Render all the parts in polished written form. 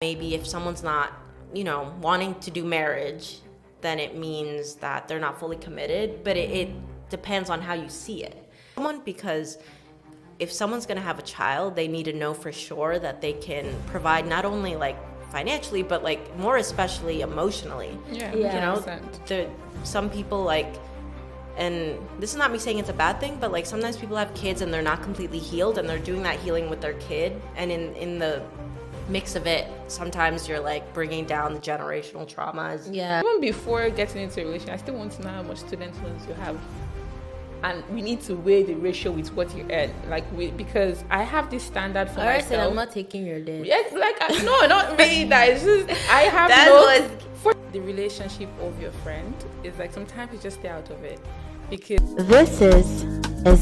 Maybe if someone's not, wanting to do marriage, then it means that they're not fully committed, but it depends on how you see it. Because if someone's going to have a child, they need to know for sure that they can provide not only like financially, but like more especially emotionally. Yeah. Some people like, and this is not me saying it's a bad thing, but like sometimes people have kids and they're not completely healed and they're doing that healing with their kid, and in the mix of it, sometimes you're like bringing down the generational traumas. Yeah. Even before getting into a relationship, I still want to know how much student loans you have, and we need to weigh the ratio with what you earn. Because I have this standard for myself. Said I'm not taking your debt. Yes, no, not really. That it's just I have for the relationship of your friend. It's like sometimes you just stay out of it because this is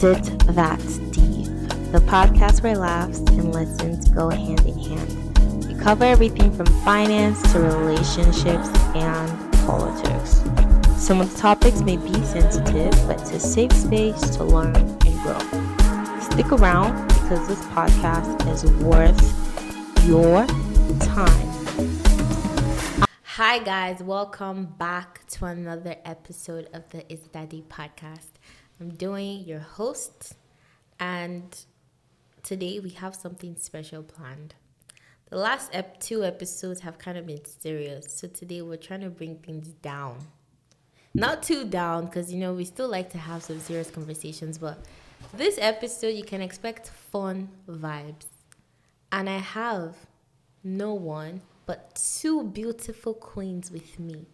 It That Deep, the podcast where laughs and lessons go hand in hand. We cover everything from finance to relationships and politics. Some of the topics may be sensitive, but it's a safe space to learn and grow. Stick around because this podcast is worth your time. Hi guys, welcome back to another episode of the Is That Deep podcast. I'm Doyin, your host, and today we have something special planned. The last two episodes have kind of been serious, so today we're trying to bring things down. Not too down, because, we still like to have some serious conversations, but this episode, you can expect fun vibes. And I have no one but two beautiful queens with me.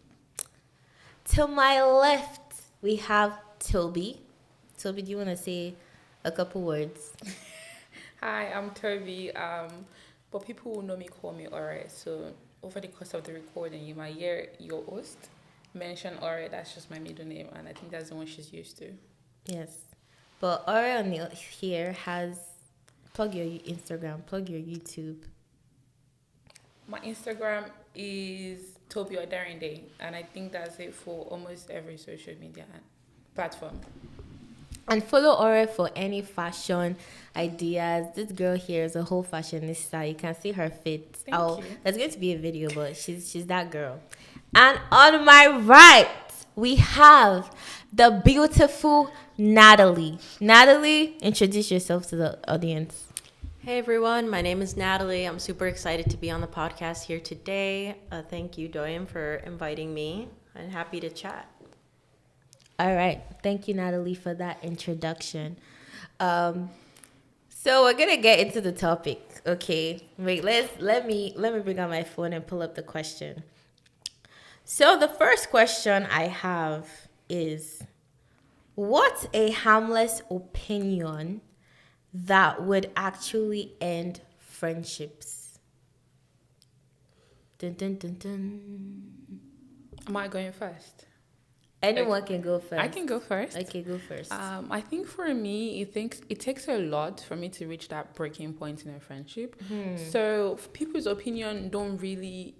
To my left, we have Toby. Toby, do you want to say a couple words? Hi, I'm Toby. But people who know me call me Ore. So over the course of the recording, you might hear your host mention Ore. That's just my middle name, and I think that's the one she's used to. Yes. But Ore on here has, plug your Instagram, plug your YouTube. My Instagram is Toby or Daring Day, and I think that's it for almost every social media platform. And follow Ore for any fashion ideas. This girl here is a whole fashionista. You can see her fit. Thank you. There's going to be a video, but she's that girl. And on my right, we have the beautiful Natalie. Natalie, introduce yourself to the audience. Hey everyone, my name is Natalie. I'm super excited to be on the podcast here today. Thank you, Doyin, for inviting me. I'm happy to chat. All right. Thank you, Natalie, for that introduction. So we're going to get into the topic, okay? Wait, let me bring out my phone and pull up the question. So the first question I have is, what's a harmless opinion that would actually end friendships? Dun, dun, dun, dun. Am I going first? Anyone can go first. I can go first. Okay, go first. I think for me, it takes a lot for me to reach that breaking point in a friendship. So people's opinion don't really,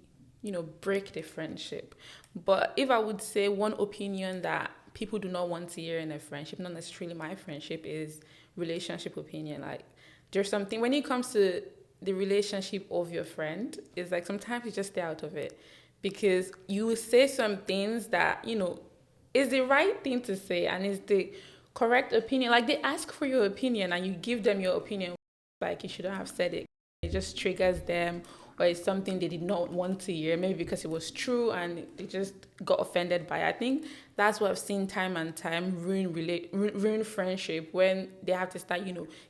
break the friendship. But if I would say one opinion that people do not want to hear in a friendship, not necessarily my friendship, is relationship opinion. Like, there's something when it comes to the relationship of your friend, it's like sometimes you just stay out of it because you will say some things that is the right thing to say and is the correct opinion. Like, they ask for your opinion and you give them your opinion like you shouldn't have said it. It just triggers them, or it's something they did not want to hear, maybe because it was true and they just got offended by it. I think that's what I've seen time and time ruin friendship, when they have to start,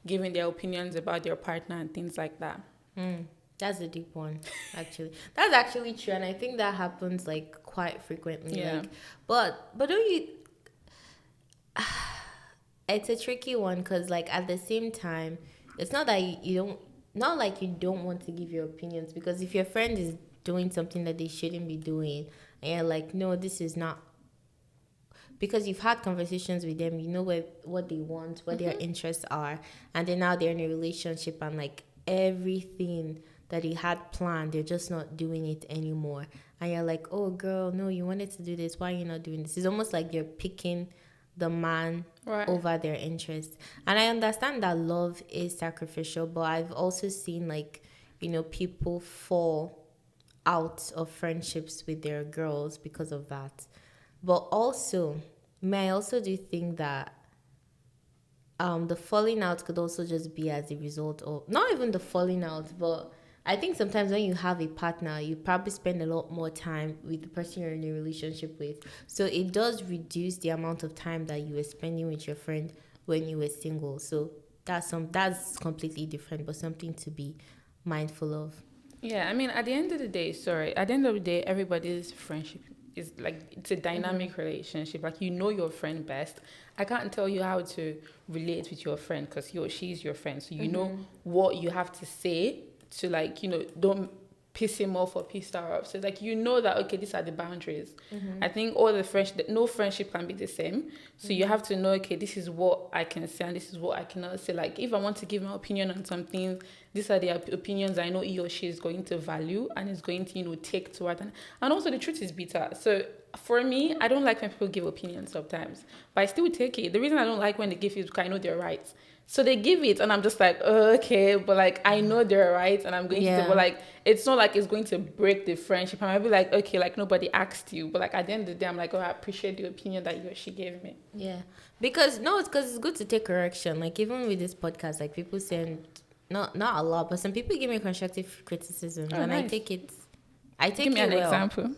giving their opinions about their partner and things like that. That's a deep one, actually. That's actually true, and I think that happens like quite frequently. Yeah. But don't you? It's a tricky one because, like, at the same time, it's not that you don't. Not like you don't want to give your opinions, because if your friend is doing something that they shouldn't be doing, and you're like, no, this is not. Because you've had conversations with them, you know what they want, what their interests are, and then now they're in a relationship and like everything that they had planned, they're just not doing it anymore. And you're like, oh girl, no, you wanted to do this, why are you not doing this? It's almost like you're picking the man over their interests. And I understand that love is sacrificial, but I've also seen, like, people fall out of friendships with their girls because of that. But also, I also do think that the falling out could also just be as a result of not even the falling out, but I think sometimes when you have a partner, you probably spend a lot more time with the person you're in a relationship with. So it does reduce the amount of time that you were spending with your friend when you were single. So that's completely different, but something to be mindful of. Yeah, I mean, at the end of the day, everybody's friendship is like, it's a dynamic relationship. Like, you know your friend best. I can't tell you how to relate with your friend because he or she's your friend. So you know what you have to say to, like, don't piss him off or piss her off. So, like, you know that, okay, these are the boundaries. I think no friendship can be the same. So you have to know, okay, this is what I can say and this is what I cannot say. Like, if I want to give my opinion on something, these are the opinions I know he or she is going to value and is going to, take to heart. And also, the truth is bitter. So for me, I don't like when people give opinions sometimes, but I still take it. The reason I don't like when they give it is because I know they're right. So they give it, and I'm just like, oh, okay, but like, I know they're right, and I'm going to, but like, it's not like it's going to break the friendship. I might be like, okay, like, nobody asked you, but like, at the end of the day, I'm like, oh, I appreciate the opinion that you or she gave me. Yeah, because it's good to take correction. Like, even with this podcast, like, people send not a lot, but some people give me constructive criticisms, and nice. I take Give me it an well. example.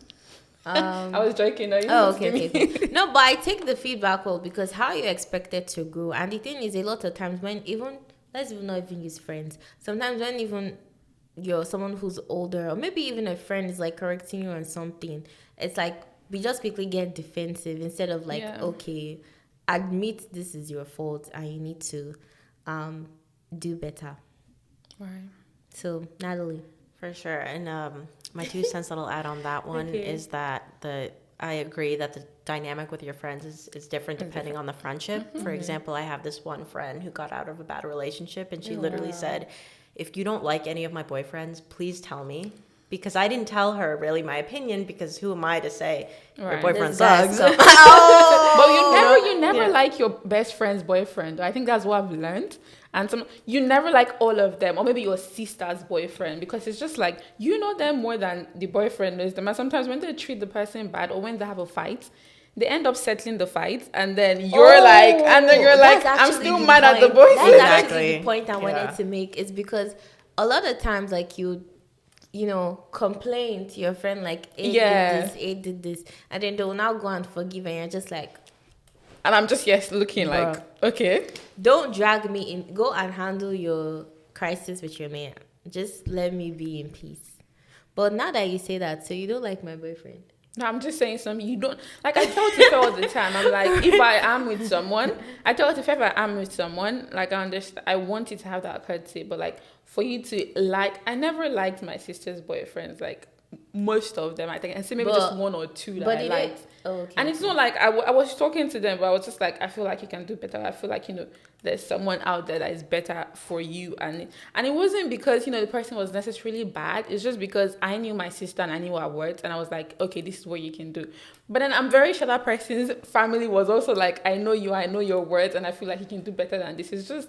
I was joking. No, Okay. No, but I take the feedback well, because how you expect it to grow. And the thing is, a lot of times when even, let's even not even use friends. Sometimes when even you're someone who's older, or maybe even a friend is like correcting you on something, it's like we just quickly get defensive instead of like, okay, admit this is your fault and you need to do better. Right. So, Natalie. For sure. And my 2 cents that I'll add on that one is that I agree that the dynamic with your friends is different depending on the friendship. For example, I have this one friend who got out of a bad relationship, and she literally said, if you don't like any of my boyfriends, please tell me. Because I didn't tell her really my opinion, because who am I to say your boyfriend sucks? But you never like your best friend's boyfriend. I think that's what I've learned. And you never like all of them, or maybe your sister's boyfriend, because it's just like, you know them more than the boyfriend knows them. And sometimes when they treat the person bad, or when they have a fight, they end up settling the fight, and then you're like, I'm still mad at the boyfriend. That's actually the point I wanted to make, is because a lot of times, like, you complain to your friend, like, A did this, and then they will now go and forgive, and you're just like, and I'm just looking like, okay, don't drag me in. Go and handle your crisis with your man. Just let me be in peace. But now that you say that, so you don't like my boyfriend? No, I'm just saying something. You don't like. I tell Tifa all the time. I'm like, if I am with someone, like, I understand. I want you to have that courtesy, but like, for you to like, I never liked my sister's boyfriends. Like, most of them, I think, and say maybe just one or two that I liked. And it's not like I was talking to them, but I was just like, I feel like you can do better. I feel like, there's someone out there that is better for you. And it wasn't because, the person was necessarily bad. It's just because I knew my sister and I knew her words. And I was like, okay, this is what you can do. But then I'm very sure that person's family was also like, I know you, I know your words, and I feel like you can do better than this. It's just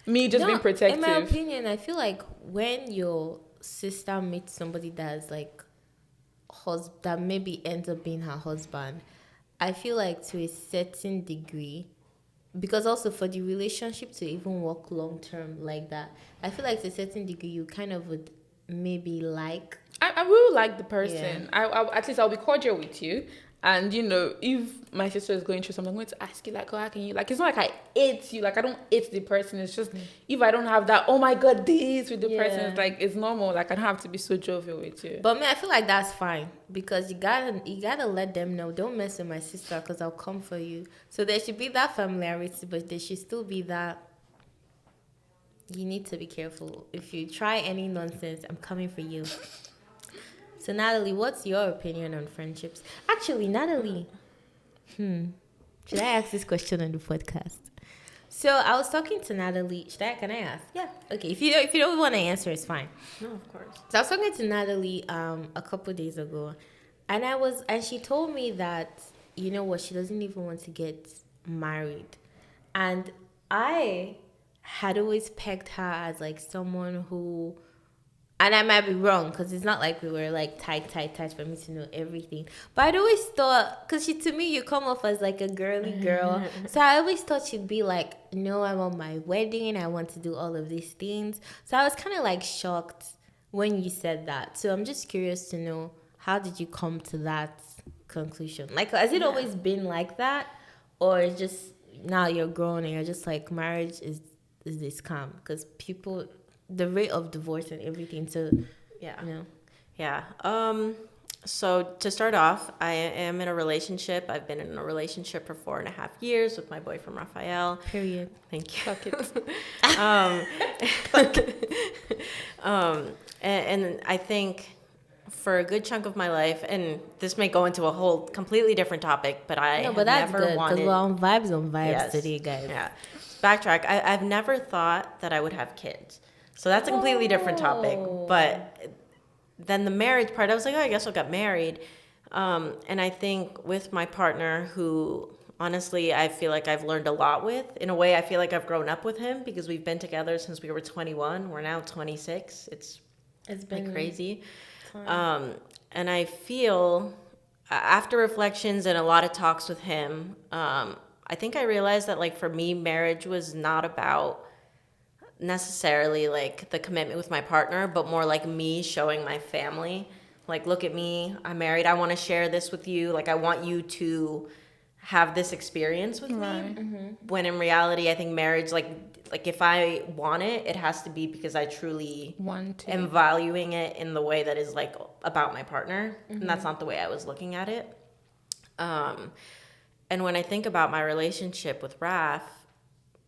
me just being protective. In my opinion, I feel like when your sister meets somebody that's like, that maybe ends up being her husband, I feel like to a certain degree, because also for the relationship to even work long term like that, I feel like to a certain degree you kind of would maybe like. I will like the person. I at least I'll be cordial with you. And if my sister is going through something, I'm going to ask you, like, oh, how can you, like, it's not like I hate you, like, I don't hate the person. It's just if I don't have that, oh my god, this with the person, it's like, it's normal. Like, I don't have to be so jovial with you. But I feel like that's fine, because you gotta let them know, don't mess with my sister, because I'll come for you. So there should be that familiarity, but there should still be that. You need to be careful. If you try any nonsense, I'm coming for you. So, Natalie, what's your opinion on friendships? Actually, Natalie, should I ask this question on the podcast? So, I was talking to Natalie. Can I ask? Yeah. Okay. If you don't want to answer, it's fine. No, of course. So, I was talking to Natalie a couple days ago, and she told me that, she doesn't even want to get married, and I had always pegged her as like someone who And I might be wrong because it's not like we were like tight for me to know everything. But I'd always thought, because to me, you come off as like a girly girl. So I always thought she'd be like, no, I want my wedding. I want to do all of these things. So I was kind of like shocked when you said that. So I'm just curious to know, how did you come to that conclusion? Like, has it always been like that? Or it's just now you're grown and you're just like, marriage is this calm? Because people... the rate of divorce and everything, so so to start off, I am in a relationship. I've been in a relationship for 4.5 years with my boyfriend Raphael. Period. Thank you. Fuck it. And I think for a good chunk of my life, and this may go into a whole completely different topic, but that's never good, wanted. because we're on vibes today, guys. Yeah. Backtrack. I've never thought that I would have kids. So that's a completely different topic. But then the marriage part, I was like, oh, I guess I'll get married. And I think with my partner, who honestly I feel like I've learned a lot with, in a way I feel like I've grown up with him because we've been together since we were 21. We're now 26. It's been like crazy. And I feel after reflections and a lot of talks with him, I think I realized that like for me, marriage was not about necessarily like the commitment with my partner, but more like me showing my family, like, look at me, I'm married, I want to share this with you, like I want you to have this experience with me. Mm-hmm. When in reality I think marriage, like if I want it, it has to be because I truly am valuing it in the way that is like about my partner. Mm-hmm. And that's not the way I was looking at it. And when I think about my relationship with Raph,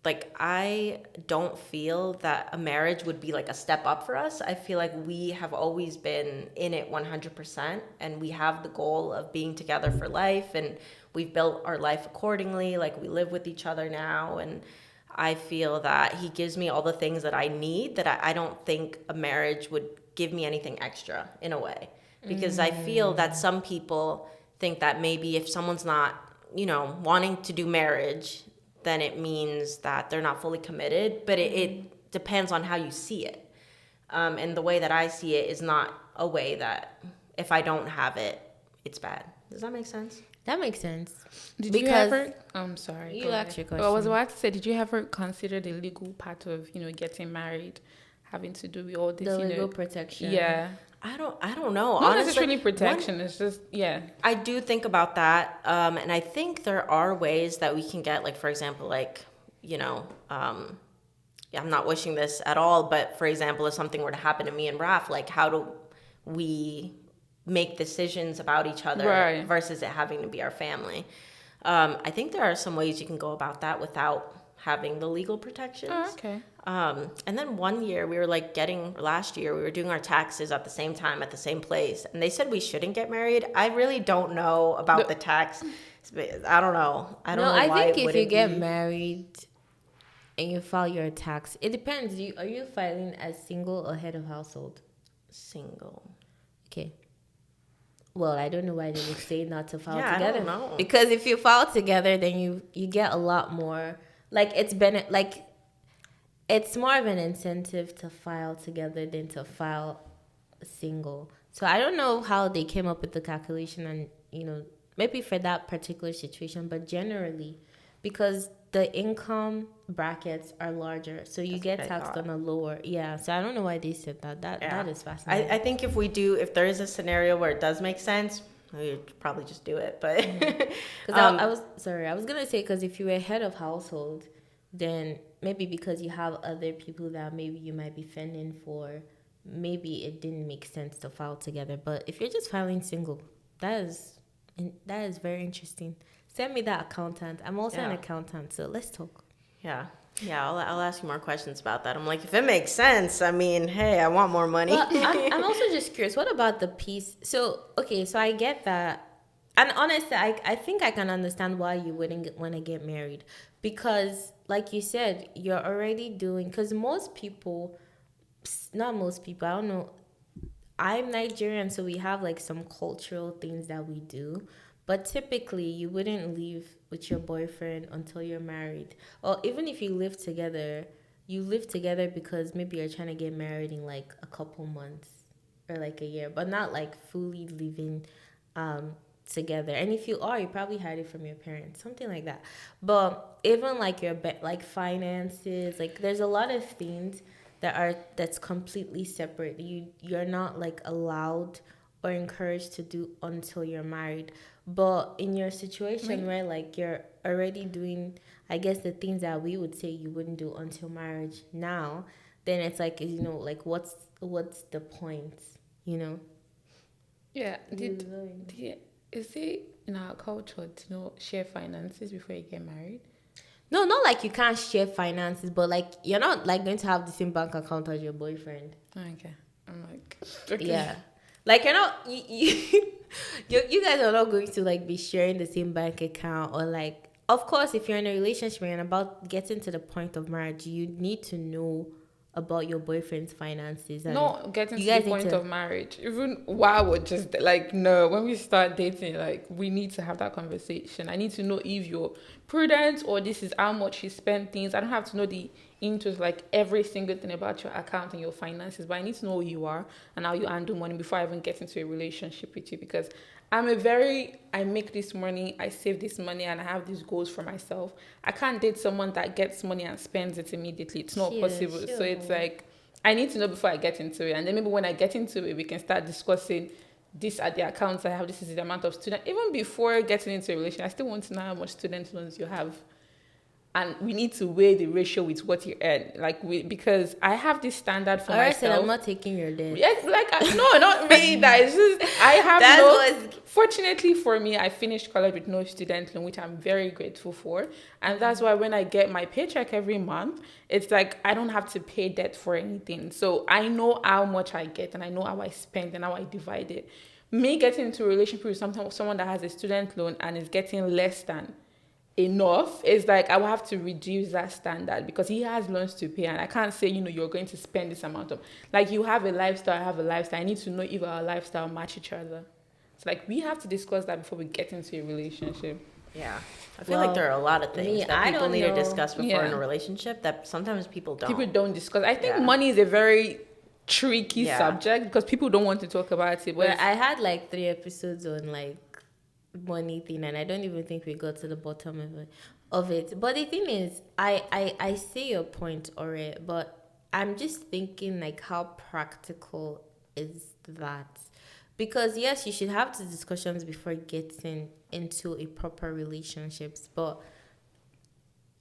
like, I don't feel that a marriage would be like a step up for us. I feel like we have always been in it 100%, and we have the goal of being together for life, and we've built our life accordingly. Like, we live with each other now, and I feel that he gives me all the things that I need, that I don't think a marriage would give me anything extra in a way. Because I feel that some people think that maybe if someone's not, wanting to do marriage, then it means that they're not fully committed. But it depends on how you see it. And the way that I see it is not a way that if I don't have it, it's bad. Does that make sense? That makes sense. Did you ever... I'm sorry. You asked your question. I was about to say, did you ever consider the legal part of, getting married, having to do with all this, the legal protection? Yeah. I don't know. Not necessarily protection. It's just, I do think about that. And I think there are ways that we can get, like, for example, like, I'm not wishing this at all, but for example, if something were to happen to me and Raph, like, how do we make decisions about each other versus it having to be our family? I think there are some ways you can go about that without having the legal protections. Oh, okay. And then last year we were doing our taxes at the same time at the same place, and they said we shouldn't get married. I really don't know about the tax. I don't know. I don't know why. I think if you get married and you file your tax, it depends. Are you filing as single or head of household? Single. Okay. Well, I don't know why they would say not to file together. I don't know. Because if you file together, then you get a lot more. Like, it's more of an incentive to file together than to file single. So I don't know how they came up with the calculation, and maybe for that particular situation, but generally, because the income brackets are larger, so you get taxed on a lower. Yeah, so I don't know why they said that. That is fascinating. I think if there is a scenario where it does make sense, we'd probably just do it. But I was gonna say, because if you were head of household, then maybe because you have other people that maybe you might be fending for, maybe it didn't make sense to file together. But if you're just filing single, that is very interesting. Send me that accountant. I'm also an accountant, so let's talk. Yeah, I'll ask you more questions about that. I'm like, if it makes sense, I mean, hey, I want more money. Well, I'm also just curious, what about the piece? So I get that. And honestly, I think I can understand why you wouldn't want to get married. Because, like you said, you're already doing... Because not most people, I don't know. I'm Nigerian, so we have, like, some cultural things that we do. But typically, you wouldn't leave with your boyfriend until you're married. Or even if you live together, you live together because maybe you're trying to get married in like a couple months or like a year, but not like fully living together. And if you are, you probably hide it from your parents, something like that. But even like your like finances, like there's a lot of things that's completely separate. You're not like allowed or encouraged to do until you're married. But in your situation where like you're already doing, I guess, the things that we would say you wouldn't do until marriage now, then it's like, like what's the point, you know? Yeah. Is it in our culture to share finances before you get married? No, not like you can't share finances, but like you're not like going to have the same bank account as your boyfriend. Okay. I'm like, okay. Yeah. Like you're not you guys are not going to like be sharing the same bank account, or like, of course, if you're in a relationship and about getting to the point of marriage, you need to know about your boyfriend's finances. And not getting to the point of marriage. Even while we're just like, no, when we start dating, like we need to have that conversation. I need to know if you're prudent or this is how much you spend things. I don't have to know the into like every single thing about your account and your finances, but I need to know who you are and how you handle money before I even get into a relationship with you, because I make this money, I save this money, and I have these goals for myself. I can't date someone that gets money and spends it immediately. It's not possible. Sure. So it's like, I need to know before I get into it. And then maybe when I get into it, we can start discussing, these are the accounts I have, this is the amount of student. Even before getting into a relationship, I still want to know how much student loans you have. And we need to weigh the ratio with what you earn, because I have this standard for myself. Said I'm not taking your debt. Yes, no, not really. That it's just I have Fortunately for me, I finished college with no student loan, which I'm very grateful for, and that's why when I get my paycheck every month, it's like I don't have to pay debt for anything. So I know how much I get, and I know how I spend, and how I divide it. Me getting into a relationship with someone that has a student loan and is getting less than enough, is like I will have to reduce that standard, because he has loans to pay, and I can't say you're going to spend this amount of, like, you have a lifestyle, I have a lifestyle. I need to know if our lifestyle match each other. It's like we have to discuss that before we get into a relationship. Yeah, I feel like there are a lot of things that people need to discuss before in a relationship that sometimes people don't discuss. I think money is a very tricky subject because people don't want to talk about it. But I had like 3 episodes on like money thing, and I don't even think we got to the bottom of it. But the thing is, I see your point, Ore, but I'm just thinking like, how practical is that? Because yes, you should have the discussions before getting into a proper relationships, but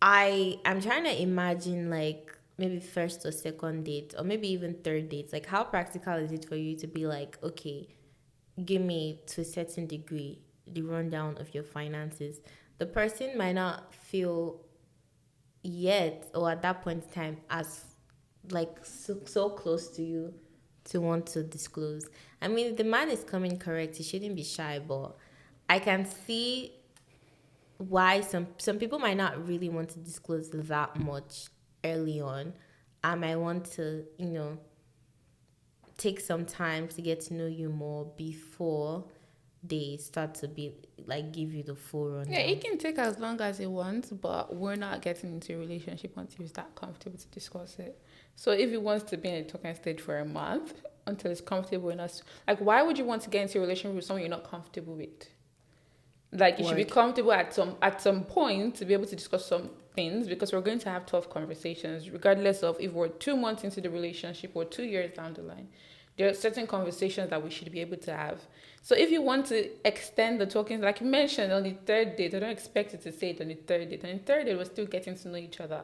I'm trying to imagine like maybe first or second date, or maybe even third dates. Like, how practical is it for you to be like, okay, give me to a certain degree the rundown of your finances? The person might not feel yet, or at that point in time, as like so close to you to want to disclose. I mean, if the man is coming correct, he shouldn't be shy, but I can see why some people might not really want to disclose that much early on. I might want to, take some time to get to know you more before they start to be like give you the full rundown. Yeah, it can take as long as it wants, but we're not getting into a relationship until you start comfortable to discuss it. So if he wants to be in a talking stage for a month until it's comfortable enough, like, why would you want to get into a relationship with someone you're not comfortable with? Like, you should be comfortable at some point to be able to discuss some things, because we're going to have tough conversations regardless of if we're 2 months into the relationship or 2 years down the line. There are certain conversations that we should be able to have. So if you want to extend the talking, like you mentioned, on the 3rd date, I don't expect you to say it on the 3rd date. On the 3rd date, we're still getting to know each other.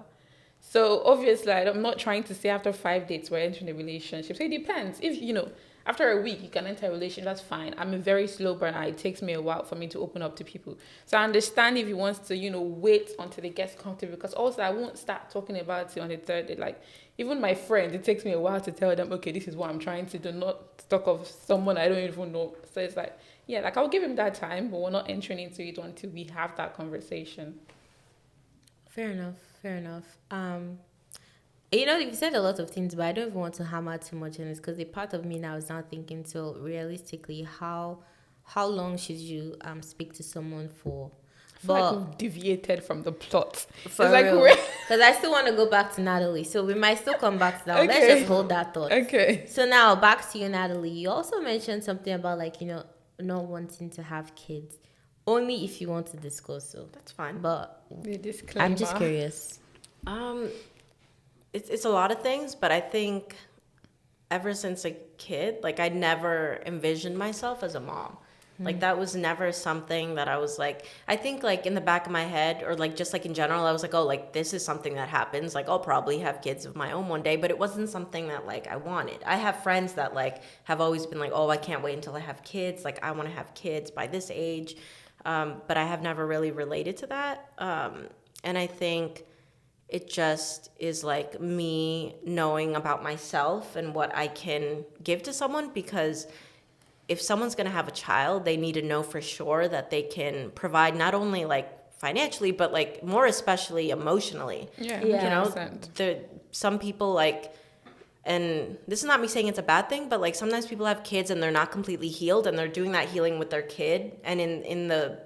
So obviously, I'm not trying to say after 5 dates we're entering a relationship. So it depends. If, after a week you can enter a relationship, that's fine. I'm a very slow burner. It takes me a while for me to open up to people. So I understand if he wants to, wait until they get comfortable, because also I won't start talking about it on the 3rd day. Like, even my friends, it takes me a while to tell them, okay, this is what I'm trying to do, not talk of someone I don't even know. So it's like, yeah, like, I'll give him that time, but we're not entering into it until we have that conversation. Fair enough. You've said a lot of things, but I don't even want to hammer too much on this, because the part of me now is now thinking, so realistically, how long should you speak to someone for? I feel like we've deviated from the plot. For it's like real. we're Because I still want to go back to Natalie. So we might still come back to that. Okay. Let's just hold that thought. okay. So now back to you, Natalie. You also mentioned something about like, not wanting to have kids. Only if you want to disclose so. That's fine. But The disclaimer. I'm just curious. It's a lot of things, but I think ever since a kid, like I never envisioned myself as a mom. Like that was never something that I was like, I think like in the back of my head or like just like in general, I was like, oh, like this is something that happens. Like I'll probably have kids of my own one day, but it wasn't something that like I wanted. I have friends that like have always been like, oh, I can't wait until I have kids. Like I want to have kids by this age. But I have never really related to that. And I think it just is like me knowing about myself and what I can give to someone, because if someone's going to have a child, they need to know for sure that they can provide not only like financially, but like more especially emotionally. Yeah. Yeah. You know, 100%. some people like, and this is not me saying it's a bad thing, but like sometimes people have kids and they're not completely healed and they're doing that healing with their kid. And in the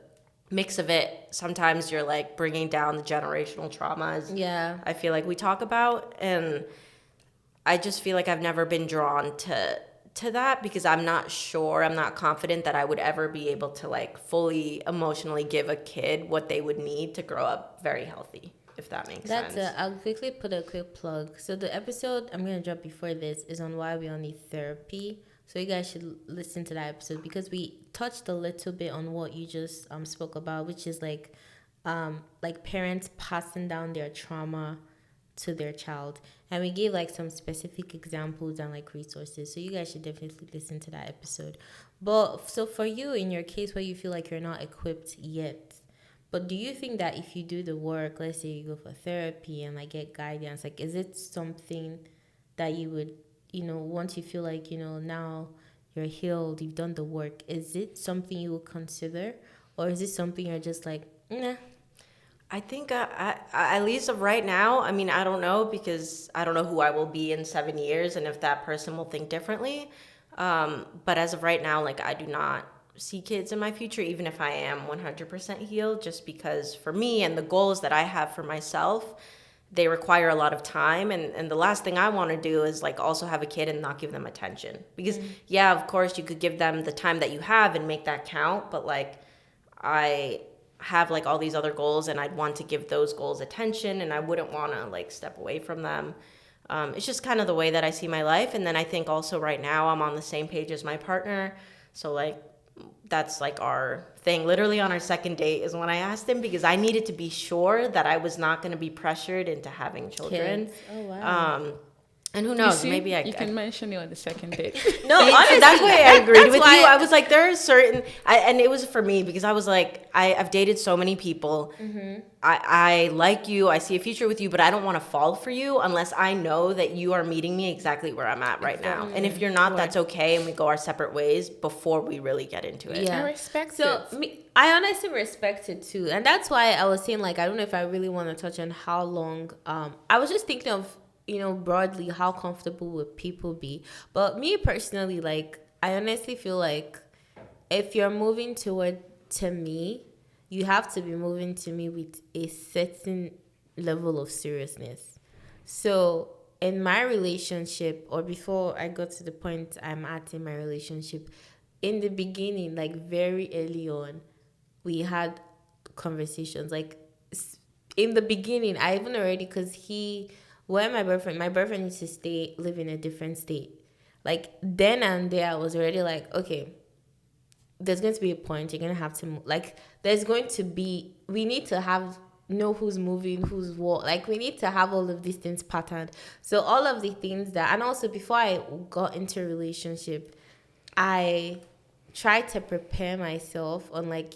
mix of it, sometimes you're like bringing down the generational traumas. Yeah. I feel like we talk about, and I just feel like I've never been drawn to that because I'm not sure, I'm not confident that I would ever be able to like fully emotionally give a kid what they would need to grow up very healthy, if that makes sense. I'll quickly put a quick plug. So the episode I'm going to drop before this is on why we all need therapy. So you guys should listen to that episode because we touched a little bit on what you just spoke about, which is like parents passing down their trauma to their child, and we gave like some specific examples and like resources, so you guys should definitely listen to that episode. But so for you, in your case where you feel like you're not equipped yet, but do you think that if you do the work, let's say you go for therapy and like get guidance, like is it something that you would, once you feel like now you're healed, you've done the work, is it something you would consider, or is it something you're just like, nah? I think I at least of right now, I mean, I don't know, because I don't know who I will be in 7 years and if that person will think differently. But as of right now, like I do not see kids in my future, even if I am 100% healed, just because for me and the goals that I have for myself, they require a lot of time. And the last thing I want to do is like also have a kid and not give them attention. Because yeah, of course you could give them the time that you have and make that count. But like I have like all these other goals and I'd want to give those goals attention and I wouldn't want to like step away from them. It's just kind of the way that I see my life. And then I think also right now I'm on the same page as my partner. So like that's like our thing. Literally on our second date is when I asked him, because I needed to be sure that I was not going to be pressured into having children. Kids. Oh wow. And who knows, You maybe you can mention it on the second date. No, See, honestly, that's why I agreed with you. why- I was like, there are certain, and it was for me because I was like, I've dated so many people. I like you. I see a future with you, but I don't want to fall for you unless I know that you are meeting me exactly where I'm at right now. And if you're not, that's okay, and we go our separate ways before we really get into it. Yeah. I respect So I honestly respect it too, and that's why I was saying like I don't know if I really want to touch on how long. I was just thinking of broadly how comfortable would people be, but me personally, like I honestly feel like if you're moving to me, you have to be moving to me with a certain level of seriousness. So in my relationship, or before I got to the point I'm at in my relationship, in the beginning, like very early on, we had conversations. Like in the beginning, I even already, because my boyfriend used to live in a different state. Like then and there, I was already like, okay, there's going to be a point you're going to have to move. Like there's going to be, we need to know who's moving, who's what. Like we need to have all of these things patterned. So all of the things that, and also before I got into a relationship, I tried to prepare myself on like,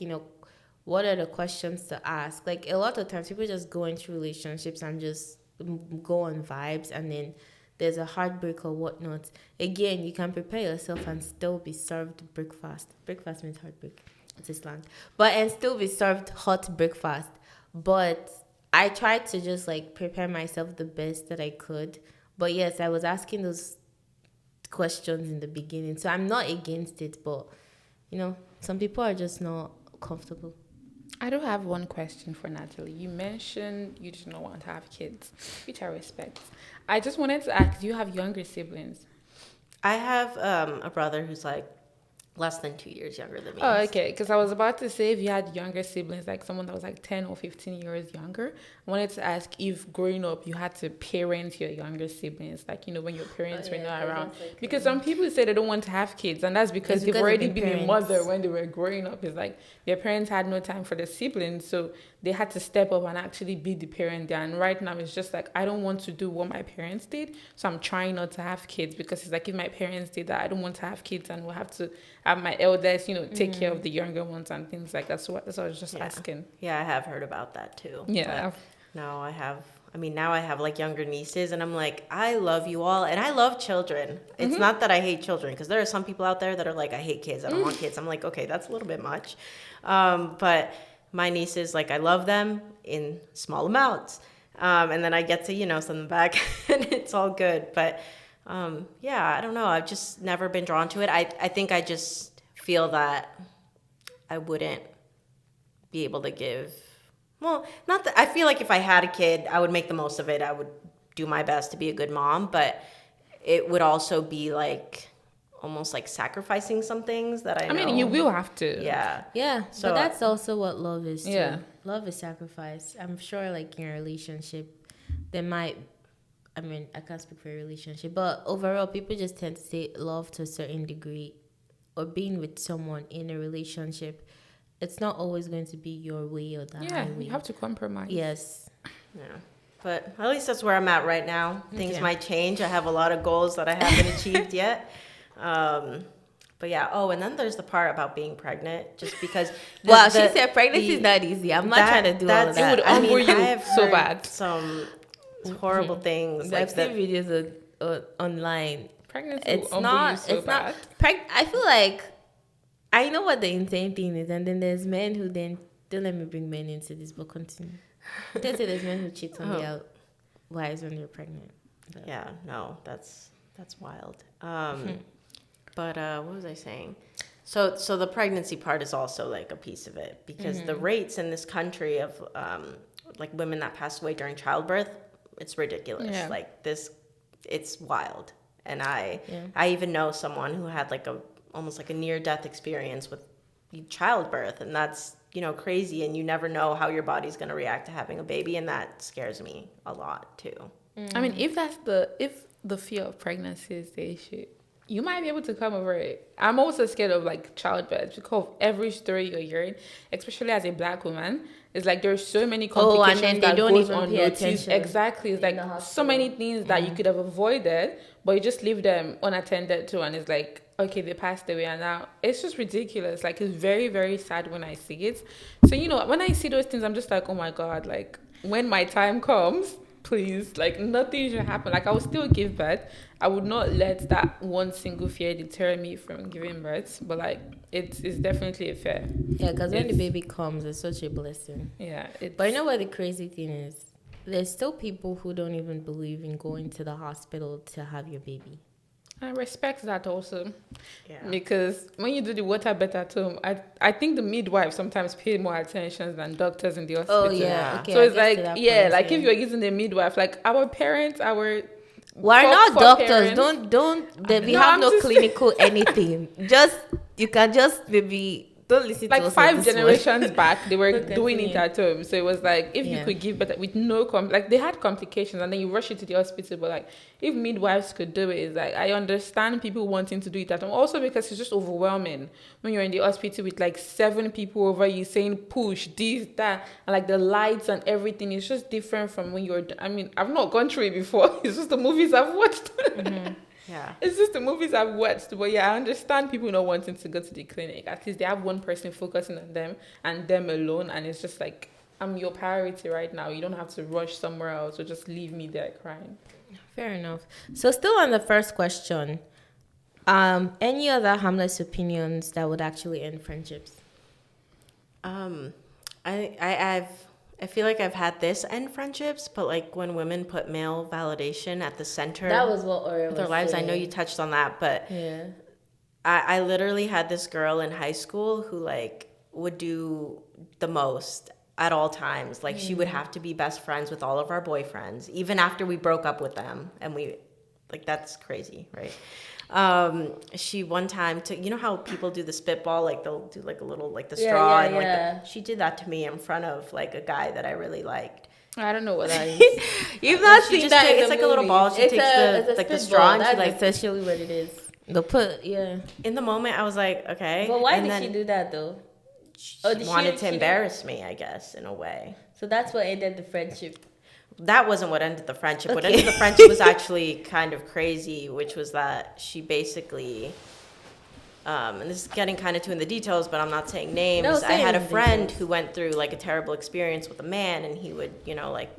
what are the questions to ask. Like a lot of times people just go into relationships and just go on vibes, and then there's a heartbreak or whatnot. Again, you can prepare yourself and still be served breakfast. Breakfast means heartbreak. It's a slang. And still be served hot breakfast. But I tried to just like prepare myself the best that I could. But yes, I was asking those questions in the beginning. So I'm not against it, but some people are just not comfortable. I do have one question for Natalie. You mentioned you do not want to have kids, which I respect. I just wanted to ask, do you have younger siblings? I have a brother who's like less than 2 years younger than me. Oh, okay. Because I was about to say if you had younger siblings, like someone that was like 10 or 15 years younger, I wanted to ask if growing up you had to parent your younger siblings, like, when your parents were not around. Because some people say they don't want to have kids, and that's because they've already been a mother when they were growing up. It's like their parents had no time for their siblings, so they had to step up and actually be the parent there. And right now it's just like, I don't want to do what my parents did, so I'm trying not to have kids, because it's like if my parents did that, I don't want to have kids, and we'll have to have my eldest, take care of the younger ones and things like that. So that's what I was just asking. Yeah, I have heard about that too. Yeah. Now I have like younger nieces, and I'm like, I love you all, and I love children. It's not that I hate children, because there are some people out there that are like, I hate kids, I don't want kids. I'm like, okay, that's a little bit much. But my nieces, like, I love them in small amounts. And then I get to, send them back and it's all good. But yeah, I don't know. I've just never been drawn to it. I think I just feel that I wouldn't be able to give, well, not that, I feel like if I had a kid, I would make the most of it. I would do my best to be a good mom, but it would also be like almost like sacrificing some things that I know. I mean, you will have to. Yeah. Yeah, So, but that's also what love is too. Yeah. Love is sacrifice. I'm sure like in a relationship, there might, I can't speak for a relationship, but overall people just tend to say love to a certain degree, or being with someone in a relationship. It's not always going to be your way or the highway. You have to compromise. Yes. Yeah. But at least that's where I'm at right now. Things might change. I have a lot of goals that I haven't achieved yet. But yeah. Oh, and then there's the part about being pregnant, just because. She said pregnancy is not easy. I'm not trying to do all of that. It would humble you so bad. Some horrible things. I've seen videos online. Pregnancy will humble you so bad. I feel like I know what the insane thing is, and then there's men who then don't let me bring men into this, but continue. Don't say there's men who cheat on their wives when they're pregnant. But. Yeah, no, that's wild. But what was I saying? So the pregnancy part is also like a piece of it, because the rates in this country of like women that pass away during childbirth, it's ridiculous. Yeah. Like this, it's wild. And I even know someone who had like almost like a near-death experience with childbirth, and that's crazy, and you never know how your body's going to react to having a baby, and that scares me a lot too. I mean, if the fear of pregnancy is the issue, you might be able to come over it. I'm also scared of like childbirth, because of every story you're hearing, especially as a Black woman. It's like there's so many complications and then that they don't goes even pay unnoticed. attention. Exactly. It's like so many things that you could have avoided, but you just leave them unattended to, and it's like, okay, they passed away, and now it's just ridiculous. Like, it's very, very sad when I see it. So, when I see those things, I'm just like, oh my God, like, when my time comes, please, like, nothing should happen. Like, I will still give birth. I would not let that one single fear deter me from giving birth, but like, it's definitely a fear. Yeah, because when the baby comes, it's such a blessing. Yeah. But you know what the crazy thing is? There's still people who don't even believe in going to the hospital to have your baby. I respect that also. Yeah. Because when you do the water birth at home, I think the midwife sometimes pay more attention than doctors in the hospital. Oh, yeah. Okay, so it's like, if you're using the midwife, like our parents, we're not doctors. Parents. We have no clinical anything. You can just maybe don't listen to us. Like 5 generations back, they were doing it at home. So it was like, if you could give birth with no like they had complications, and then you rush it to the hospital. But like, if midwives could do it, it's like, I understand people wanting to do it at home. Also because it's just overwhelming when you're in the hospital with like 7 people over you saying push this, that, and like the lights and everything. It's just different from when I've not gone through it before. It's just the movies I've watched. Yeah. It's just the movies I've watched. But yeah, I understand people not wanting to go to the clinic. At least they have one person focusing on them and them alone. And it's just like, I'm your priority right now. You don't have to rush somewhere else or just leave me there crying. Fair enough. So still on the first question, any other harmless opinions that would actually end friendships? I feel like I've had this end friendships, but like when women put male validation at the center That was what Oreo of their was lives. saying. I know you touched on that, but Yeah. I literally had this girl in high school who like would do the most at all times. Like, she would have to be best friends with all of our boyfriends, even after we broke up with them. And we, like, that's crazy, right? She one time took, you know how people do the spitball, like they'll do like a little, like the straw, and like she did that to me in front of like a guy that I really liked. I don't know what that is. You've not seen that. It's like a little ball. She takes the straw, and she like, that's essentially what it is. They'll put, in the moment, I was like, okay. But why did she do that though? She wanted to embarrass me, I guess, in a way. So that's what ended the friendship. That wasn't what ended the friendship. Okay. What ended the friendship was actually kind of crazy, which was that she basically, and this is getting kind of too in the details, but I'm not saying names. No, I had a friend who went through like a terrible experience with a man, and he would, you know, like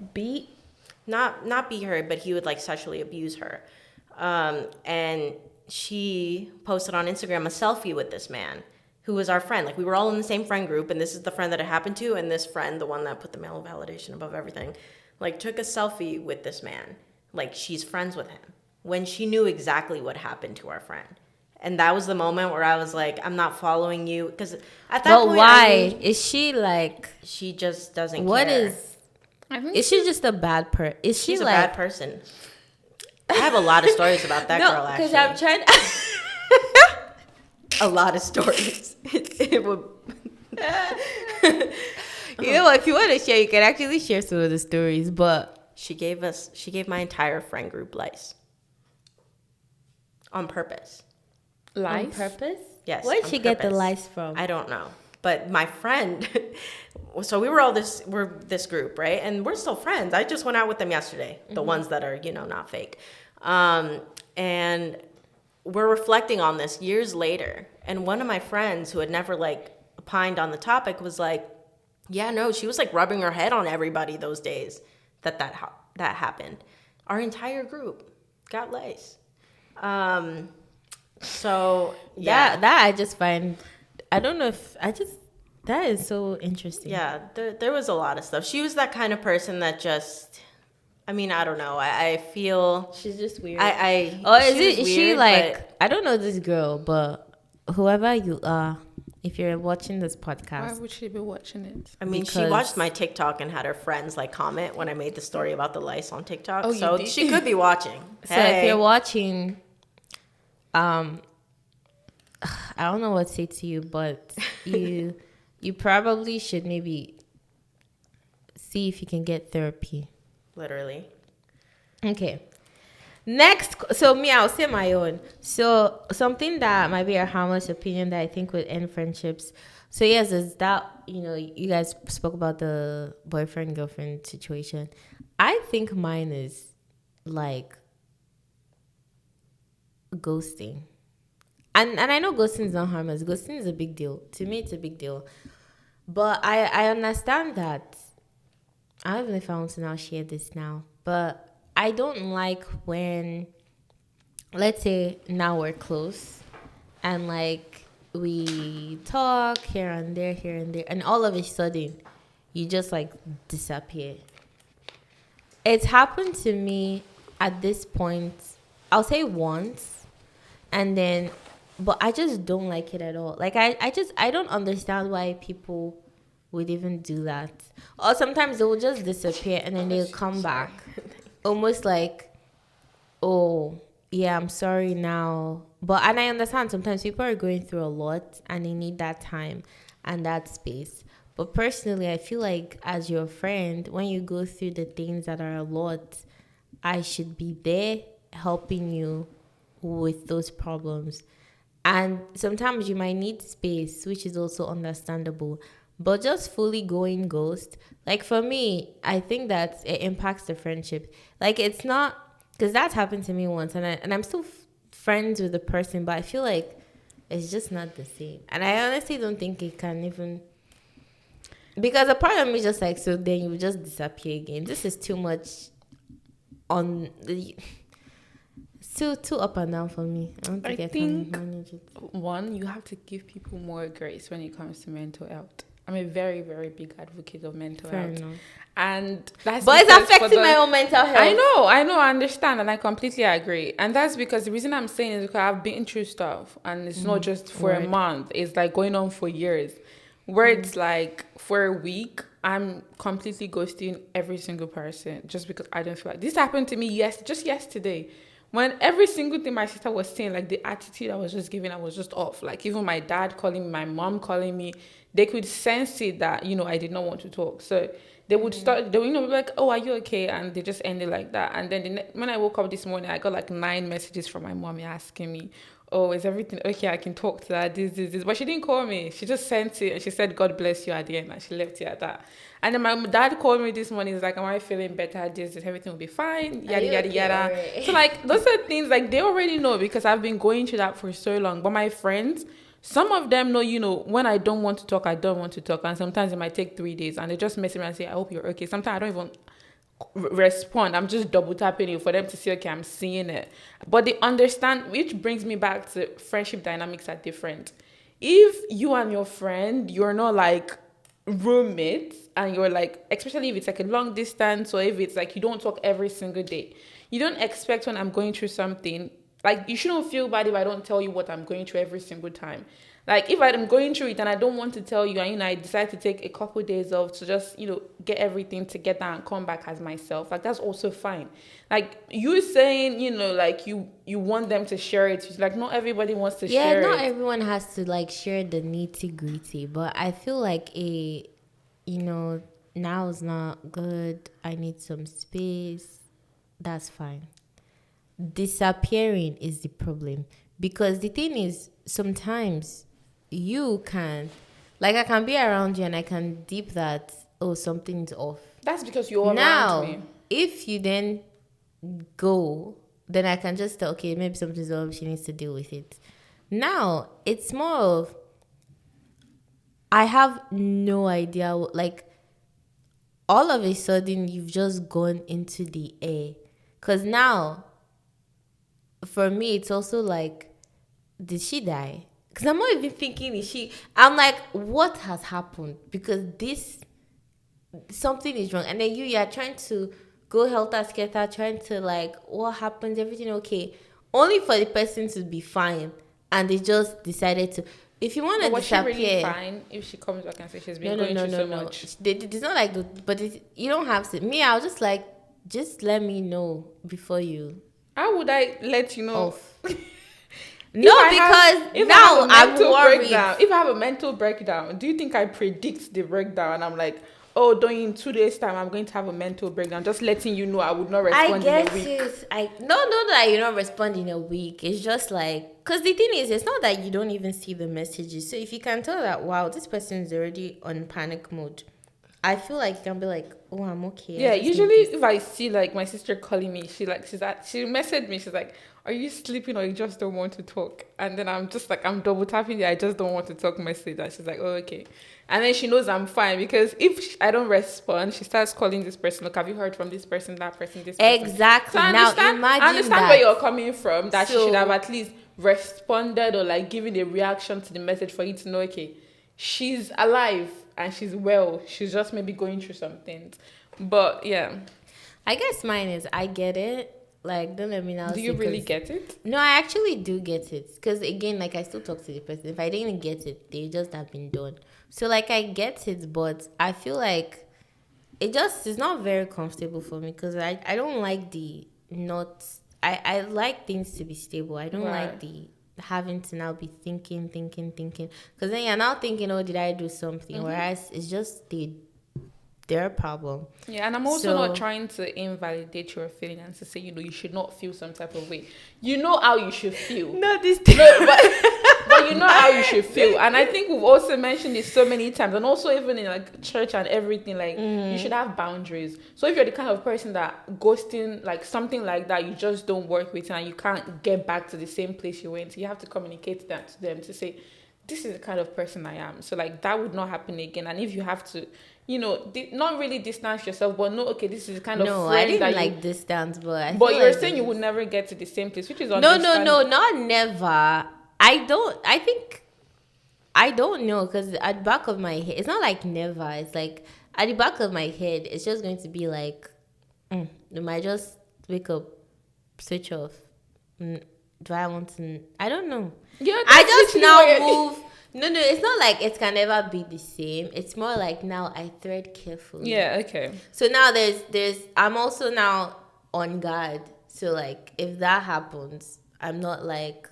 not beat her, but he would like sexually abuse her. And she posted on Instagram a selfie with this man who was our friend. Like, we were all in the same friend group, and this is the friend that it happened to, and this friend, the one that put the male validation above everything, like, took a selfie with this man. Like, she's friends with him, when she knew exactly what happened to our friend. And that was the moment where I was like, I'm not following you. Because at that point, why? Is she like... She just doesn't care. What is... Is she just a bad person? Is she She's like... a bad person. I have a lot of stories about that girl, actually. Because I'm trying a lot of stories. It would... You know what? If you want to share, you can actually share some of the stories. But she gave my entire friend group lice. On purpose. Lice? On purpose? Yes. Where did she get the lice from? I don't know. But my friend, so we're this group, right? And we're still friends. I just went out with them yesterday. The ones that are, you know, not fake. And we're reflecting on this years later. And one of my friends who had never like opined on the topic was like, yeah, no, she was like rubbing her head on everybody those days that happened. Our entire group got lice. So yeah, that I just find, I don't know if that is so interesting. Yeah, there was a lot of stuff. She was that kind of person that just, I mean, I don't know. I feel she's just weird. Is she like, I don't know this girl, but whoever you are, if you're watching this podcast, why would she be watching it? I mean, she watched my TikTok and had her friends like comment when I made the story about the lice on TikTok. So she could be watching. So if you're watching, I don't know what to say to you, but you probably should maybe see if you can get therapy. Literally. Okay. Next, so I'll say my own. So something that might be a harmless opinion that I think would end friendships. So yes, is that, you know, you guys spoke about the boyfriend-girlfriend situation. I think mine is like ghosting. And I know ghosting is not harmless. Ghosting is a big deal. To me, it's a big deal. But I understand that. I don't know if I want to now share this now. But I don't like when, let's say now we're close and like we talk here and there, and all of a sudden you just like disappear. It's happened to me at this point, I'll say once, and then, but I just don't like it at all. Like I don't understand why people would even do that. Or sometimes they will just disappear and then they'll come back. Almost like, oh, yeah, I'm sorry now. And I understand sometimes people are going through a lot and they need that time and that space. But personally, I feel like as your friend, when you go through the things that are a lot, I should be there helping you with those problems. And sometimes you might need space, which is also understandable. But just fully going ghost, like for me, I think that it impacts the friendship. Like it's not, because that's happened to me once, and I'm still friends with the person, but I feel like it's just not the same. And I honestly don't think it can even, because a part of me is just like, so then you just disappear again. This is too much on the, too up and down for me. I think one, you have to give people more grace when it comes to mental health. I'm a very, very big advocate of mental health. Enough. And that's but it's affecting my own mental health. I know, I understand, and I completely agree. And that's because the reason I'm saying is because I've been through stuff, and it's not just for a month. It's like going on for years, where it's like for a week, I'm completely ghosting every single person just because I don't feel like this happened to me just yesterday. When every single thing my sister was saying, like the attitude I was just giving, I was just off. Like even my dad calling me, my mom calling me, they could sense it that, I did not want to talk. So they would start, they would, be like, oh, are you okay? And they just ended like that. And then when I woke up this morning, I got like 9 messages from my mommy asking me, oh, is everything okay? I can talk to her, this. But she didn't call me. She just sent it and she said, God bless you at the end. And she left it at that. And then my dad called me this morning. He's like, am I feeling better? This, everything will be fine. Yada, yada, okay, yada. right? So like, those are things like they already know because I've been going through that for so long. But my friends, some of them know, when I don't want to talk, I don't want to talk. And sometimes it might take 3 days and they just message me and say, I hope you're okay. Sometimes I don't even respond. I'm just double tapping it for them to see, okay, I'm seeing it. But they understand, which brings me back to friendship dynamics are different. If you and your friend, you're not like roommates and you're like, especially if it's like a long distance or if it's like you don't talk every single day, you don't expect when I'm going through something, like you shouldn't feel bad if I don't tell you what I'm going through every single time. Like if I'm going through it and I don't want to tell you and I decide to take a couple of days off to just get everything together and come back as myself, like that's also fine. Like you saying like you want them to share it, it's like not everybody wants to share it. Yeah, not everyone has to like share the nitty gritty, but I feel like now is not good, I need some space, that's fine. Disappearing is the problem, because the thing is sometimes you can, like I can be around you and I can deep that, oh, something's off. That's because you're now around me. if you then go, then I can just tell, okay, maybe something's off, she needs to deal with it. Now it's more of, I have no idea, like all of a sudden you've just gone into the air. Because now for me it's also like, did she die? Because I'm not even thinking, I'm like, what has happened? Because something is wrong. And then you are trying to go helter-skelter, trying to like, what happened? Everything okay? Only for the person to be fine. And they just decided to, if you want to disappear. Was she really fine if she comes back and says she's been going through so much? It's not like, but you don't have to. Me, I was just like, just let me know before you. How would I let you know? Off. No, because now I'm worried. If I have a mental breakdown, do you think I predict the breakdown? And I'm like, oh, Doyin, in 2 days' time, I'm going to have a mental breakdown. Just letting you know I would not respond in a week. Not that you don't respond in a week. It's just like, because the thing is, it's not that you don't even see the messages. So if you can tell that, wow, this person is already on panic mode, I feel like you can be like, oh, I'm okay. Yeah, usually if I see like my sister calling me, she messaged me, she's like, are you sleeping or you just don't want to talk? And then I'm just like, I'm double tapping the I just don't want to talk message. And she's like, oh, okay. And then she knows I'm fine, because if I don't respond, she starts calling this person. Look, have you heard from this person, that person, this person? Exactly. So now imagine I understand where you're coming from, that she should have at least responded or like given a reaction to the message for you to know, okay, she's alive and she's well. She's just maybe going through some things. But yeah. I guess mine is, I get it. Like, don't let me now. Do you really get it? No, I actually do get it. Because again, like I still talk to the person. If I didn't get it, they just have been done. So like I get it, but I feel like it's not very comfortable for me, because I don't like I like things to be stable. I don't like the having to now be thinking. Because then you're now thinking, oh, did I do something? Mm-hmm. Whereas it's just their problem. Yeah, and I'm also not trying to invalidate your feeling and to say, you should not feel some type of way. You know how you should feel. No, but you know how you should feel. And I think we've also mentioned this so many times, and also even in like church and everything, like you should have boundaries. So if you're the kind of person that ghosting, like something like that, you just don't work with and you can't get back to the same place you went, you have to communicate that to them to say, this is the kind of person I am. So like that would not happen again. And if you have to, not really distance yourself, but no, okay, this is the kind of friend I didn't that like distance, but you're saying you would never get to the same place, which is understandable. No, not never. I don't know, because at the back of my head, it's not like never. It's like at the back of my head, it's just going to be like, I might just wake up, switch off. Do I want to? I don't know. Yeah, I just now move. No, it's not like it can never be the same. It's more like now I thread carefully. Yeah, okay. So now there's I'm also now on guard. So like if that happens, I'm not like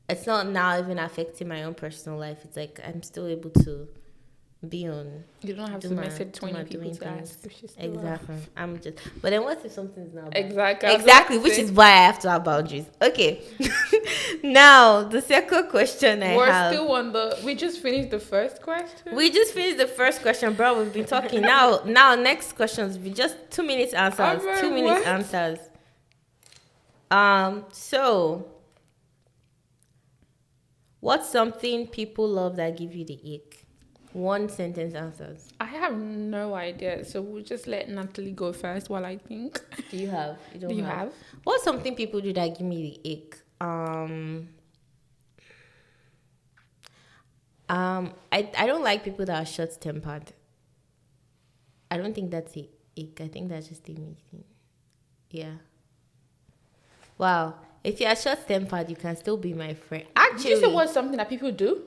it's not now even affecting my own personal life. It's like I'm still able to be on. You don't have to message 20 people to ask if she's still Exactly. I'm just. But then what if something's now bad? Exactly. Which is why I have to have boundaries. Okay. Now the second question We're still on we just finished the first question. We just finished the first question, bro. We've been talking now. Next questions. We just 2 minutes answers. 2 minutes answers. So, what's something people love that give you the ick? 1 sentence answers. I have no idea, so we'll just let Natalie go first while I think. Do you have? Do you have? What's something people do that give me the ick? I don't like people that are short-tempered. I don't think that's the ick. I think that's just the me thing. Yeah. Wow. If you are short-tempered, you can still be my friend. Actually, Did you say what's something that people do?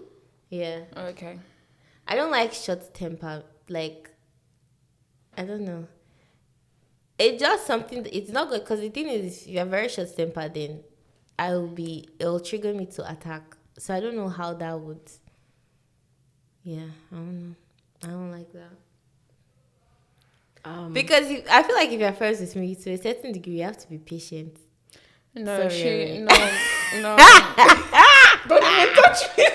Yeah. Okay. I don't like short-tempered. Like, I don't know. It's just something. It's not good because the thing is, if you're very short-tempered, then it'll trigger me to attack. So I don't know how that would. Yeah, I don't know. I don't like that. Because I feel like if you're friends with me, to a certain degree, you have to be patient. No, Sorry, no. Don't even touch me.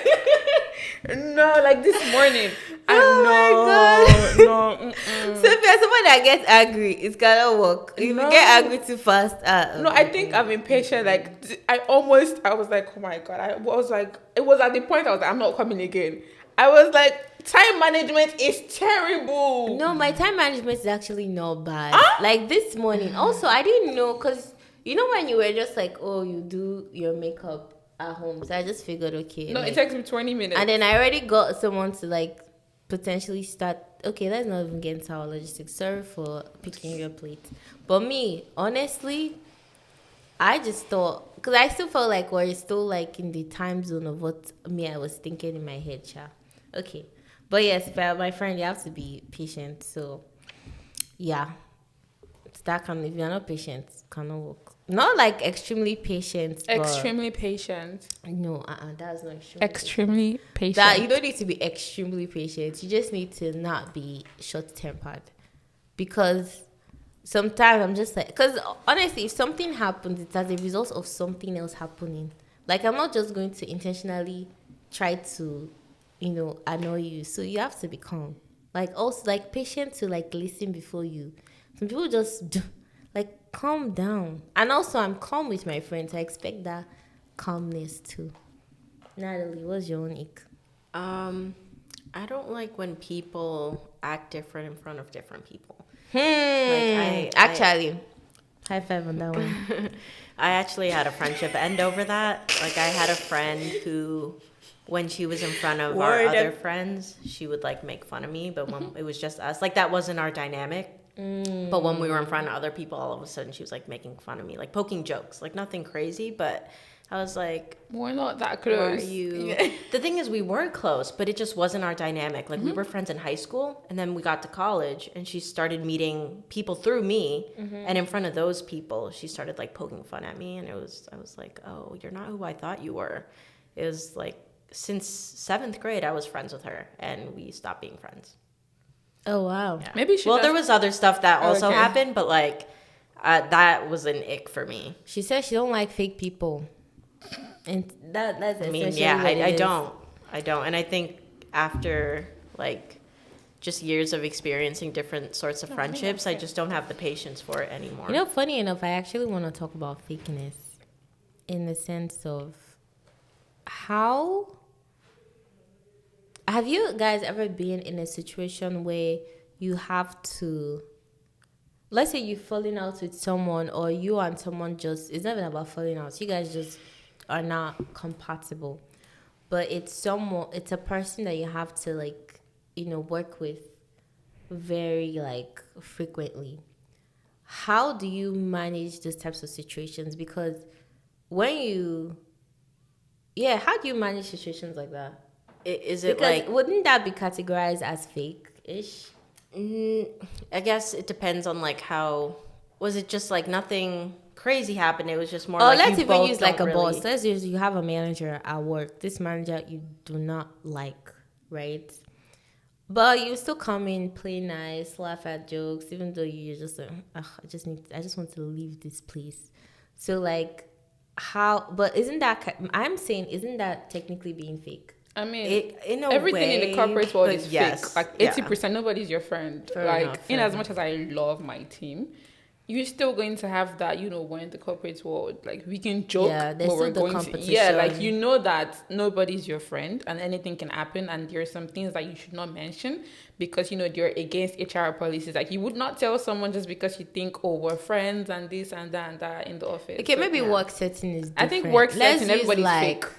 No, like this morning. Oh my God. No. So if you're someone that gets angry, it's gonna work. If you get angry too fast, no, I think I'm impatient. Like I was like, oh my God. I was like, it was at the point I was like, I'm not coming again. I was like, time management is terrible. No, my time management is actually not bad. Like this morning. Also, I didn't know because you know when you were just like, oh, you do your makeup at home. So I just figured, okay. No, like, it takes me 20 minutes. And then I already got someone to like potentially start. Okay, let's not even get into our logistics. Sorry for picking your plate. But me, honestly, I just thought, because I still felt like we're still like in the time zone of what I was thinking in my head, Cha. Okay. But yes, my friend, you have to be patient. So, yeah. It's that kind of, if you're not patient, it cannot work. Not like extremely patient. Extremely patient. No, that's not extremely patient. That you don't need to be extremely patient. You just need to not be short-tempered. Because sometimes I'm just like, because honestly, if something happens, it's as a result of something else happening. Like, I'm not just going to intentionally try to, annoy you. So you have to be calm. Like, also, like, patient to, like, listen before you. Some people just do, like, calm down. And also, I'm calm with my friends. I expect that calmness too. Natalie, what's your own ick? I don't like when people act different in front of different people. Actually, high five on that one. I actually had a friendship end over that. Like, I had a friend who, when she was in front of our other friends, she would like make fun of me. But when it was just us, like that wasn't our dynamic. But when we were in front of other people, all of a sudden she was like making fun of me, like poking jokes, like nothing crazy, but I was like, we're not that close. Are you? The thing is, we weren't close, but it just wasn't our dynamic. Like we were friends in high school, and then we got to college, and she started meeting people through me, and in front of those people, she started like poking fun at me, and I was like, oh, you're not who I thought you were. It was like since 7th grade, I was friends with her, and we stopped being friends. Oh wow. Yeah. Maybe there was other stuff that also happened, but like that was an ick for me. She said she don't like fake people, and that's. I mean, yeah, I don't, and I think after like just years of experiencing different sorts of friendships, I just don't have the patience for it anymore. Funny enough, I actually want to talk about fakeness in the sense of how. Have you guys ever been in a situation where you have to, let's say you're falling out with someone, or you and someone just, it's not even about falling out, you guys just are not compatible, but it's a person that you have to like, work with very like frequently. How do you manage those types of situations? Because how do you manage situations like that? Is it Because like... wouldn't that be categorized as fake-ish? I guess it depends on like how... Was it just like nothing crazy happened? It was just more Or like let's you even both use like a don't really... boss. Let's use you have a manager at work. This manager you do not like, right? But you still come in, play nice, laugh at jokes, even though you're just like, ugh, I just want to leave this place. So like, how? But isn't that? I'm saying, isn't that technically being fake? I mean, in a everything in the way, corporate world but is yes, fake. Like yeah. 80%, nobody's your friend. Fair Like, enough, in fair as much as I love my team, you're still going to have that, we're in the corporate world. Like, we can joke, Yeah, there's but we're still the going to... competition. Yeah, like, you know that nobody's your friend and anything can happen, and there are some things that you should not mention because, you're against HR policies. Like, you would not tell someone just because you think, oh, we're friends and this and that in the office. Okay, So, maybe yeah. work setting is different. I think work Let's setting, use, everybody's like, fake.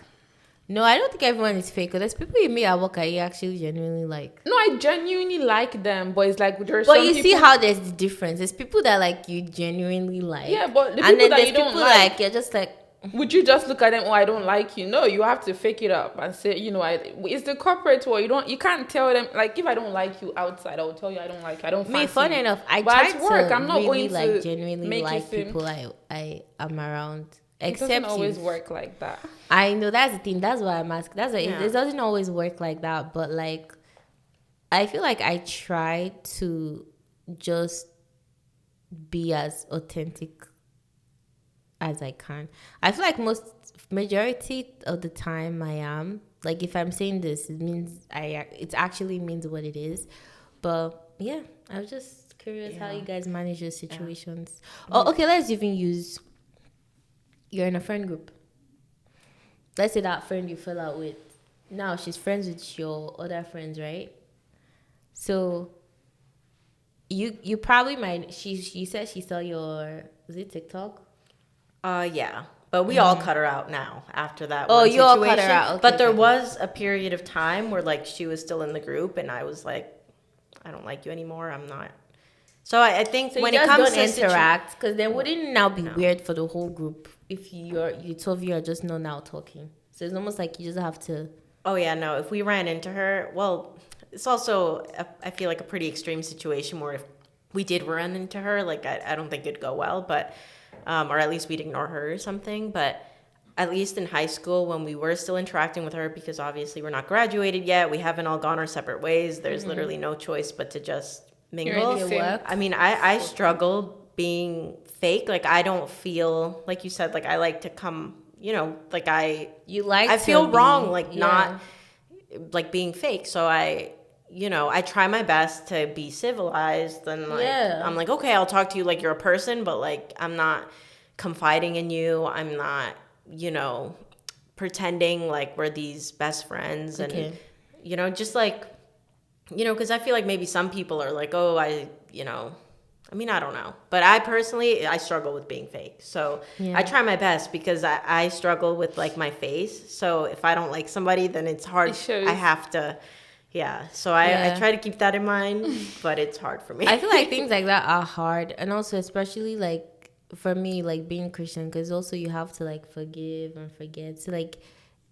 No, I don't think everyone is fake. Because there's people you meet at work that you actually genuinely like. No, I genuinely like them, but it's like there's But some you people... see how there's the difference. There's people that like you genuinely like. Yeah, but the and people then that there's you don't people like, you're just like. would you just look at them? Oh, I don't like you. No, you have to fake it up and say, it's the corporate world. You can't tell them. Like, if I don't like you outside, I will tell you I don't like you. I don't fancy Funny you. enough, I But try at work, to I'm not really going like to genuinely make like it seem... people I am around. It Except doesn't always you. work like that. I know that's the thing. That's why I'm asking. That's why Yeah. it doesn't always work like that. But like, I feel like I try to just be as authentic as I can. I feel like majority of the time I am. Like if I'm saying this, it actually means what it is. But yeah, I was just curious how you guys manage your situations. Yeah. Oh, okay. Let's even use. You're in a friend group. Let's say that friend you fell out with. Now she's friends with your other friends, right? So you probably might. She said she saw your... Was it TikTok? Yeah. But we all cut her out now after that. Oh, one you all situation. cut her out. Okay, but there okay. was a period of time where like she was still in the group, and I was like, I don't like you anymore. I'm not. So I think So when you it just comes don't to interact, because then wouldn't it now be No. weird for the whole group if you two of you are just not now talking? So it's almost like you just have to. Oh yeah, no. If we ran into her, well, it's also I feel like a pretty extreme situation where if we did run into her, like I don't think it'd go well, but or at least we'd ignore her or something. But at least in high school, when we were still interacting with her, because obviously we're not graduated yet, we haven't all gone our separate ways. There's literally no choice but to just mingle. I mean, I struggle being fake. Like I don't feel like you said. Like I like to come. Like I feel wrong, like not like being fake. So I try my best to be civilized and like, I'm like, okay, I'll talk to you like you're a person, but like, I'm not confiding in you. I'm not, pretending like we're these best friends and, just like, cause I feel like maybe some people are like, oh, I mean, I don't know. But I personally, I struggle with being fake. So I try my best because I struggle with like my face. So if I don't like somebody, then it's hard. I have to, So I try to keep that in mind, but it's hard for me. I feel like things like that are hard. And also, especially like for me, like being Christian, because also you have to like forgive and forget. So like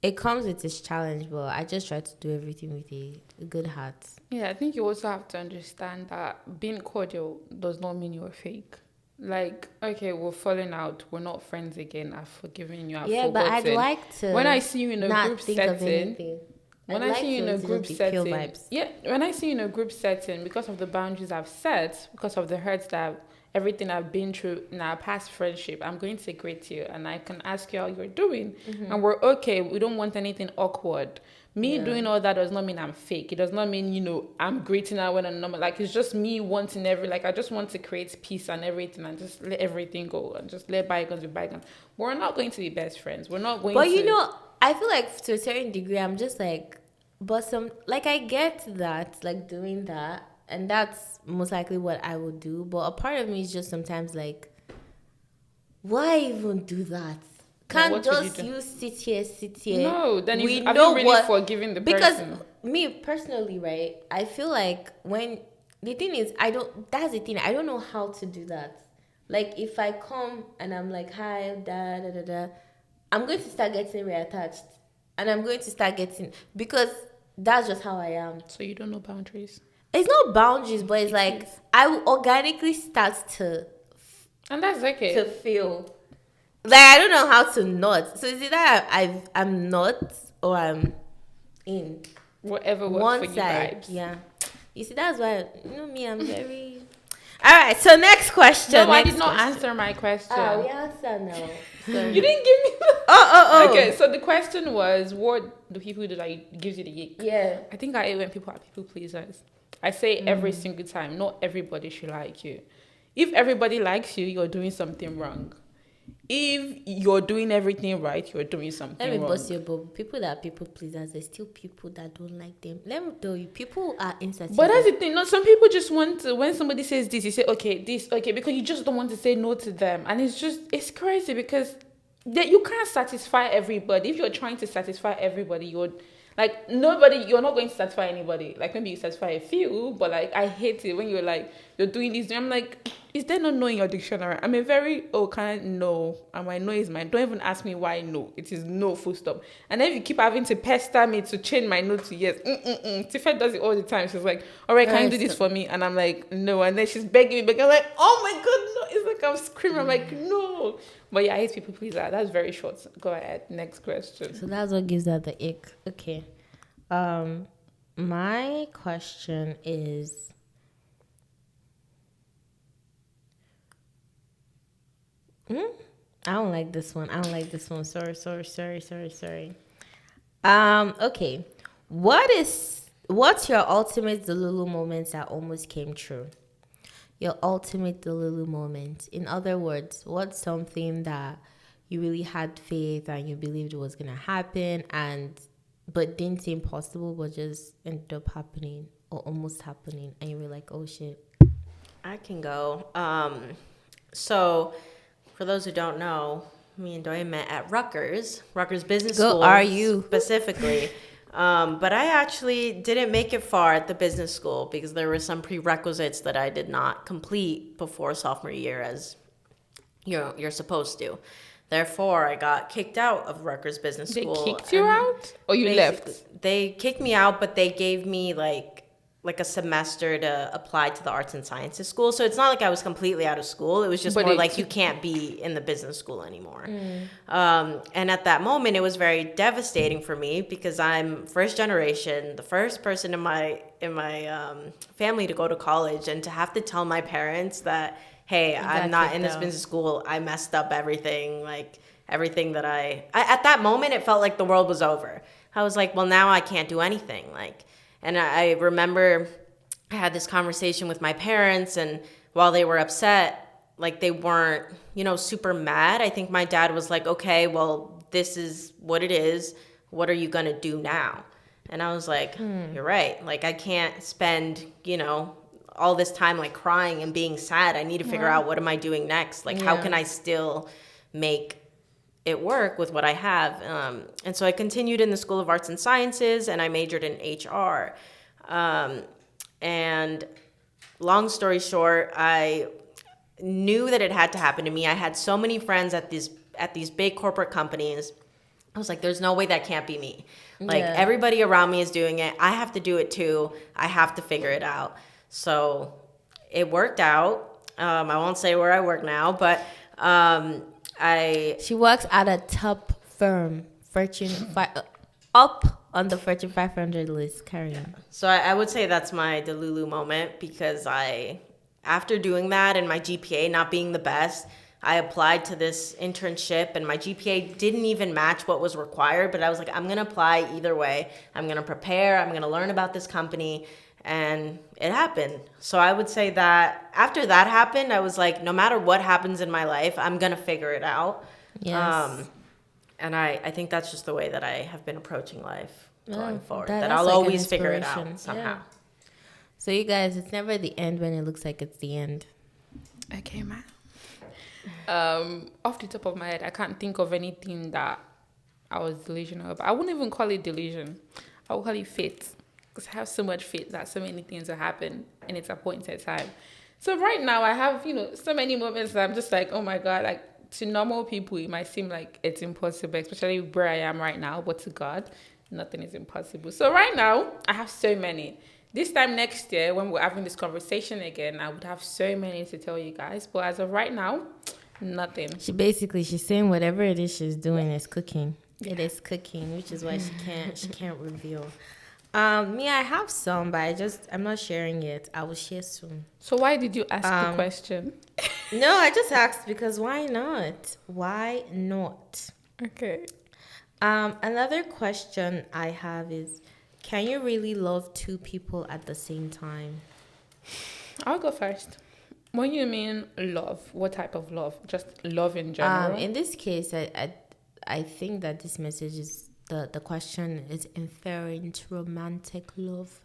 it comes with this challenge, but I just try to do everything with a good heart. Yeah, I think you also have to understand that being cordial does not mean you're fake. Like, okay, we're falling out. We're not friends again. I've forgiven you. I've forgotten. But I'd like to. When I see you in a group setting, when I see you in a group setting, when I see you in a group setting, because of the boundaries I've set, because of the hurts that everything I've been through in our past friendship, I'm going to greet you and I can ask you how you're doing. And we're okay. We don't want anything awkward. Me doing all that does not mean I'm fake. It does not mean, I'm greeting her when I'm normal. Like, it's just me wanting I just want to create peace and everything and just let everything go and just let bygones be bygones. We're not going to be best friends. We're not going to... But, I feel like to a certain degree, I'm just like, I get that, like doing that. And that's most likely what I would do. But a part of me is just sometimes like, why even do that? Can't just you sit here. No, then we have know you really forgiven the person? Because me personally, right? I feel like when the thing is, that's the thing. I don't know how to do that. Like if I come and I'm like, hi, da da da da, I'm going to start getting reattached, and I'm going to start getting because that's just how I am. So you don't know boundaries. It's not boundaries, but it's like I will organically start to And that's okay. feel like I don't know how to not. So is it that I'm not or I'm in Whatever works one for you side? vibes. Yeah. You see, that's why me. I'm very. All right. So next question. No, I next did not question. answer my question. Oh, we answer now. Sorry. You didn't give me. Oh. Okay, so the question was, what do people do that gives you the yick? Yeah. I think I hate when people are people pleasers. I say every single time, not everybody should like you. If everybody likes you, you're doing something wrong. If you're doing everything right, you're doing something Let me wrong. bust your bubble. People that are people pleasers, there's still people that don't like them. Let me tell you, people are insatiable. But that's the thing. No, some people just want to, when somebody says this, you say, okay, this, okay, because you just don't want to say no to them. And it's crazy because you can't satisfy everybody. If you're trying to satisfy everybody, you're not going to satisfy anybody. Like, maybe you satisfy a few, but like, I hate it when you're doing this. I'm like, is there no no in your dictionary? I'm a very, kind of no. And my no is mine. Don't even ask me why no. It is no, full stop. And then if you keep having to pester me to change my no to yes. Tifa does it all the time. She's like, all right, can you do this for me? And I'm like, no. And then she's begging me. I'm like, oh my God, no. It's like I'm screaming. I'm like, no. But yeah, I hate people pleaser. That's very short. Go ahead. Next question. So that's what gives her the ick. Okay. My question is, I don't like this one. Sorry. Okay. What's your ultimate Delulu moment that almost came true? Your ultimate Delulu moment. In other words, what's something that you really had faith and you believed was gonna happen but didn't seem possible, but just ended up happening or almost happening, and you were like, oh shit. I can go. So, for those who don't know, me and Doyin met at Rutgers Business School. Are you specifically? But I actually didn't make it far at the business school because there were some prerequisites that I did not complete before sophomore year, as you're supposed to. Therefore, I got kicked out of Rutgers Business School. They kicked you out? Or you left? They kicked me out, but they gave me like a semester to apply to the arts and sciences school. So it's not like I was completely out of school. It was just more like you can't be in the business school anymore. And at that moment, it was very devastating for me because I'm first generation, the first person in my family to go to college, and to have to tell my parents that, hey, I'm not in this business school. I messed up everything. Like everything that I at that moment, it felt like the world was over. I was like, well, now I can't do anything. And I remember I had this conversation with my parents, and while they were upset, like they weren't, super mad. I think my dad was like, okay, well, this is what it is. What are you going to do now? And I was like, you're right. Like I can't spend, all this time like crying and being sad. I need to figure out what am I doing next? Like how can I still make it work with what I have? And so I continued in the School of Arts and Sciences, and I majored in HR. And long story short, I knew that it had to happen to me. I had so many friends at these big corporate companies. I was like, there's no way that can't be me. Like everybody around me is doing it. I have to do it too. I have to figure it out. So it worked out. I won't say where I work now, but she works at a top firm, up on the Fortune 500 list. Carry on. So I would say that's my Delulu moment, because after doing that and my GPA not being the best, I applied to this internship and my GPA didn't even match what was required, but I was like, I'm going to apply either way. I'm going to prepare. I'm going to learn about this company. And it happened. So I would say that after that happened, I was like, no matter what happens in my life, I'm going to figure it out. Yes. And I think that's just the way that I have been approaching life going forward. That I'll like always figure it out somehow. Yeah. So you guys, it's never the end when it looks like it's the end. Okay, man. Off the top of my head, I can't think of anything that I was delusional about. I wouldn't even call it delusion. I would call it fate. Because I have so much faith that so many things will happen in its appointed time. So right now I have, so many moments that I'm just like, oh my God, like to normal people, it might seem like it's impossible, especially where I am right now, but to God, nothing is impossible. So right now, I have so many. This time next year, when we're having this conversation again, I would have so many to tell you guys. But as of right now, nothing. She's saying whatever it is she's doing is cooking. Yeah. It is cooking, which is why she can't reveal. Me, I have some, but I'm not sharing it. I will share soon. So why did you ask the question? No, I just asked because why not? Why not? Okay. Another question I have is, can you really love two people at the same time? I'll go first. When you mean love, what type of love? Just love in general? In this case, I think that this message is, the question is inferring to romantic love.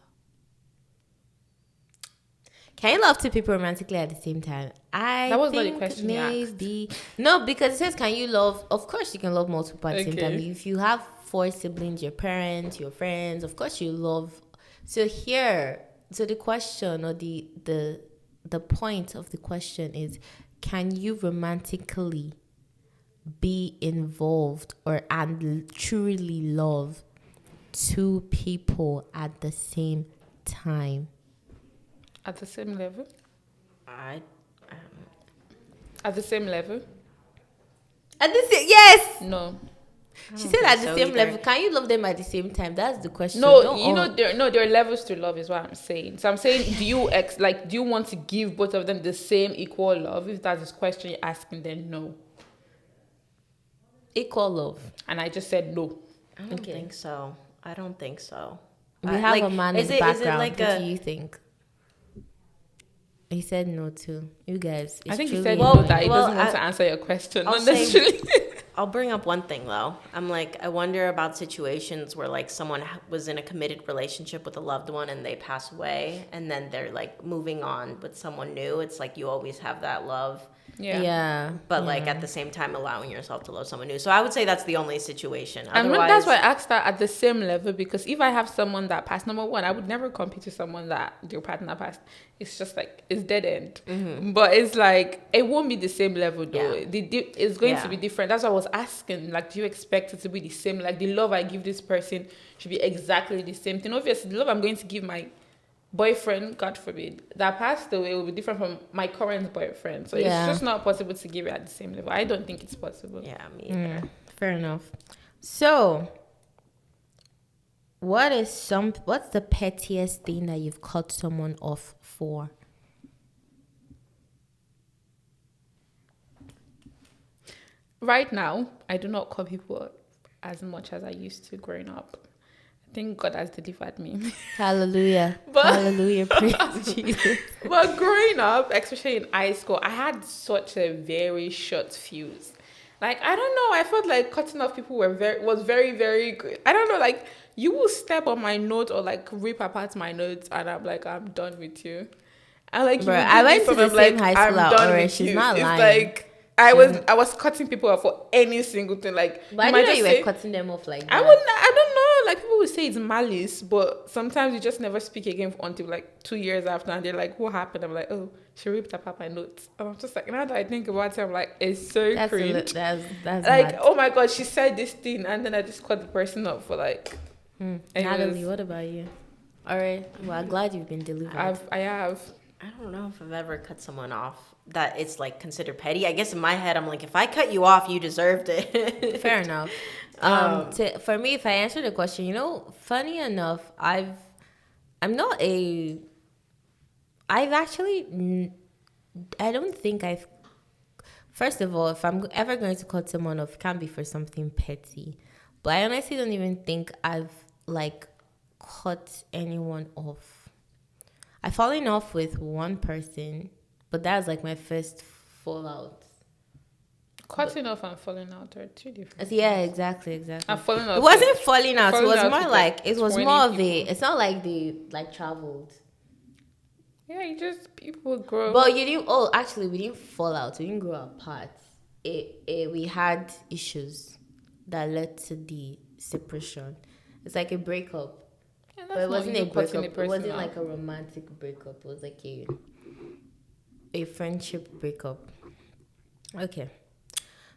Can you love two people romantically at the same time? That was not the question maybe. No, because it says, can you love? Of course, you can love multiple at the same time. If you have 4 siblings, your parents, your friends, of course you love. So the question or the point of the question is, can you romantically be involved and truly love 2 people at the same time? At the same level? At the same level? Yes! No. She said at the same level. Can you love them at the same time? That's the question. No, there are levels to love is what I'm saying. So I'm saying, do you want to give both of them the same equal love? If that's the question you're asking, then no. Equal love. And I just said no. I don't think so. We have a man in the background. What do you think? He said no too. You guys. I think he said no, that he doesn't want to answer your question. Not necessarily. I'll bring up one thing though. I'm like, I wonder about situations where like someone was in a committed relationship with a loved one and they pass away and then they're like moving on with someone new. It's like you always have that love. Yeah. But like at the same time allowing yourself to love someone new. So I would say that's the only situation. And that's why I asked that at the same level, because if I have someone that passed, number one, I would never compete with someone that their partner passed. It's just like, it's dead end. Mm-hmm. But it's like, it won't be the same level though. Yeah. It's going to be different. That's why I was asking, like, do you expect it to be the same? Like the love I give this person should be exactly the same thing. Obviously, the love I'm going to give my boyfriend, God forbid, that passed away will be different from my current boyfriend. So it's just not possible to give it at the same level. I don't think it's possible. Yeah, me either. Fair enough. So, what's the pettiest thing that you've cut someone off for? Right now, I do not cut people as much as I used to growing up. Thank God has delivered me. Hallelujah. Hallelujah. Praise Jesus. But growing up, especially in high school, I had such a very short fuse. Like, I don't know. I felt like cutting off people was very, very good. I don't know. Like, you will step on my note or like rip apart my notes, and I'm like, I'm done with you. And like, bro, I went to the same high school. I'm done with you. She's not lying. It's like, I was cutting people off for any single thing. Like, but I didn't know you were cutting them off like that. I don't know. Like, people would say it's malice, but sometimes you just never speak again until like 2 years after, and they're like, "What happened?" I'm like, "Oh, she ripped apart my notes." And I'm just like, now that I think about it, I'm like, it's so cringe. That's like, mad. Oh my God, she said this thing, and then I just cut the person up for like. Natalie, what about you? All right. Well, I'm glad you've been delivered. I have. I don't know if I've ever cut someone off that it's like considered petty. I guess in my head, I'm like, if I cut you off, you deserved it. Fair enough. For me, if I answer the question, funny enough, I've first of all, if I'm ever going to cut someone off, it can't be for something petty. But I honestly don't even think I've like cut anyone off. I've fallen off with one person, but that was like my first fallout. Cutting off and falling out are two different. Yeah, exactly. And falling out. It wasn't falling out. It was more like it's not like they like traveled. Yeah, people grow. But you didn't. Oh, actually, we didn't fall out. We didn't grow apart. We had issues that led to the separation. It's like a breakup. Yeah, but it wasn't a breakup. It wasn't like a romantic breakup. It was like a friendship breakup. Okay.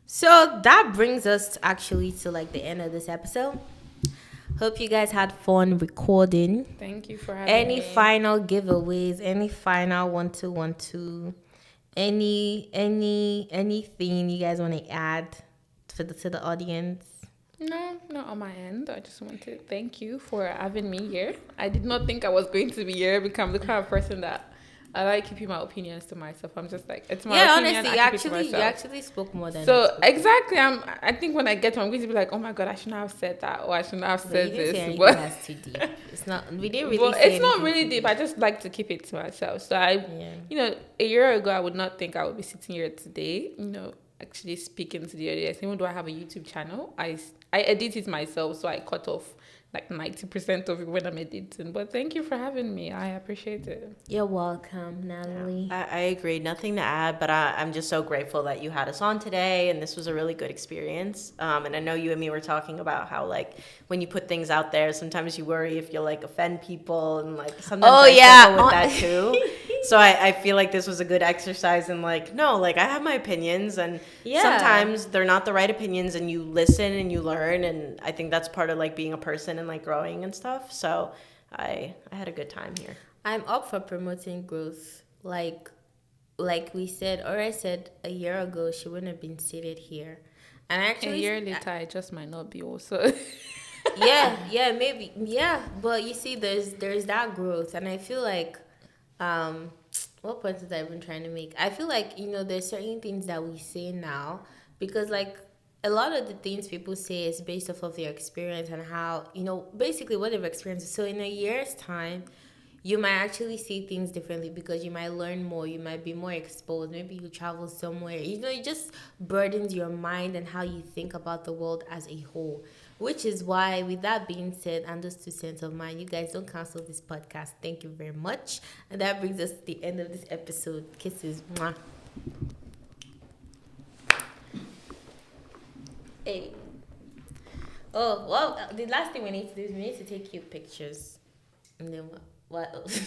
So that brings us actually to like the end of this episode. Hope you guys had fun recording. Thank you for having Any me. final giveaways? Any final 1-2-1-2? Anything you guys want to add to the audience? No, not on my end. I just want to thank you for having me here. I did not think I was going to be here because I'm the kind of person that I like keeping my opinions to myself. I'm just like, it's my opinion. Honestly, you actually spoke more than so exactly. I think when I get to, I'm going to be like, oh my god, I shouldn't have said that, or I shouldn't have said you didn't say this. anything But that's too deep. It's not. We didn't really. but say it's not anything really too deep. I just like to keep it to myself. So a year ago, I would not think I would be sitting here today. Actually speaking to the audience. Even though I have a YouTube channel, I edit it myself, so I cut off like 90% of it when I'm editing. But thank you for having me. I appreciate it. You're welcome, Natalie. I agree. Nothing to add, but I'm just so grateful that you had us on today, and this was a really good experience. And I know you and me were talking about how, like, when you put things out there, sometimes you worry if you'll, like, offend people, and, like, sometimes I struggle with that, too. So I feel like this was a good exercise in, like, no, like, I have my opinions, and sometimes they're not the right opinions, and you listen and you learn, and I think that's part of, like, being a person and, like, growing and stuff. So I had a good time here. I'm up for promoting growth. Like we said, or I said a year ago, she wouldn't have been seated here. And actually, a year later, I just might not be also. Maybe. Yeah, but you see, there's that growth. And I feel like, what point was I even trying to make? I feel like, there's certain things that we say now because, like, a lot of the things people say is based off of their experience and how, basically what they've experienced. So in a year's time, you might actually see things differently because you might learn more. You might be more exposed. Maybe you travel somewhere. It just burdens your mind and how you think about the world as a whole. Which is why, with that being said, and those 2 cents of mine, you guys don't cancel this podcast. Thank you very much. And that brings us to the end of this episode. Kisses. Mwah. Hey. Oh, well, the last thing we need to do is we need to take cute pictures. And then what else?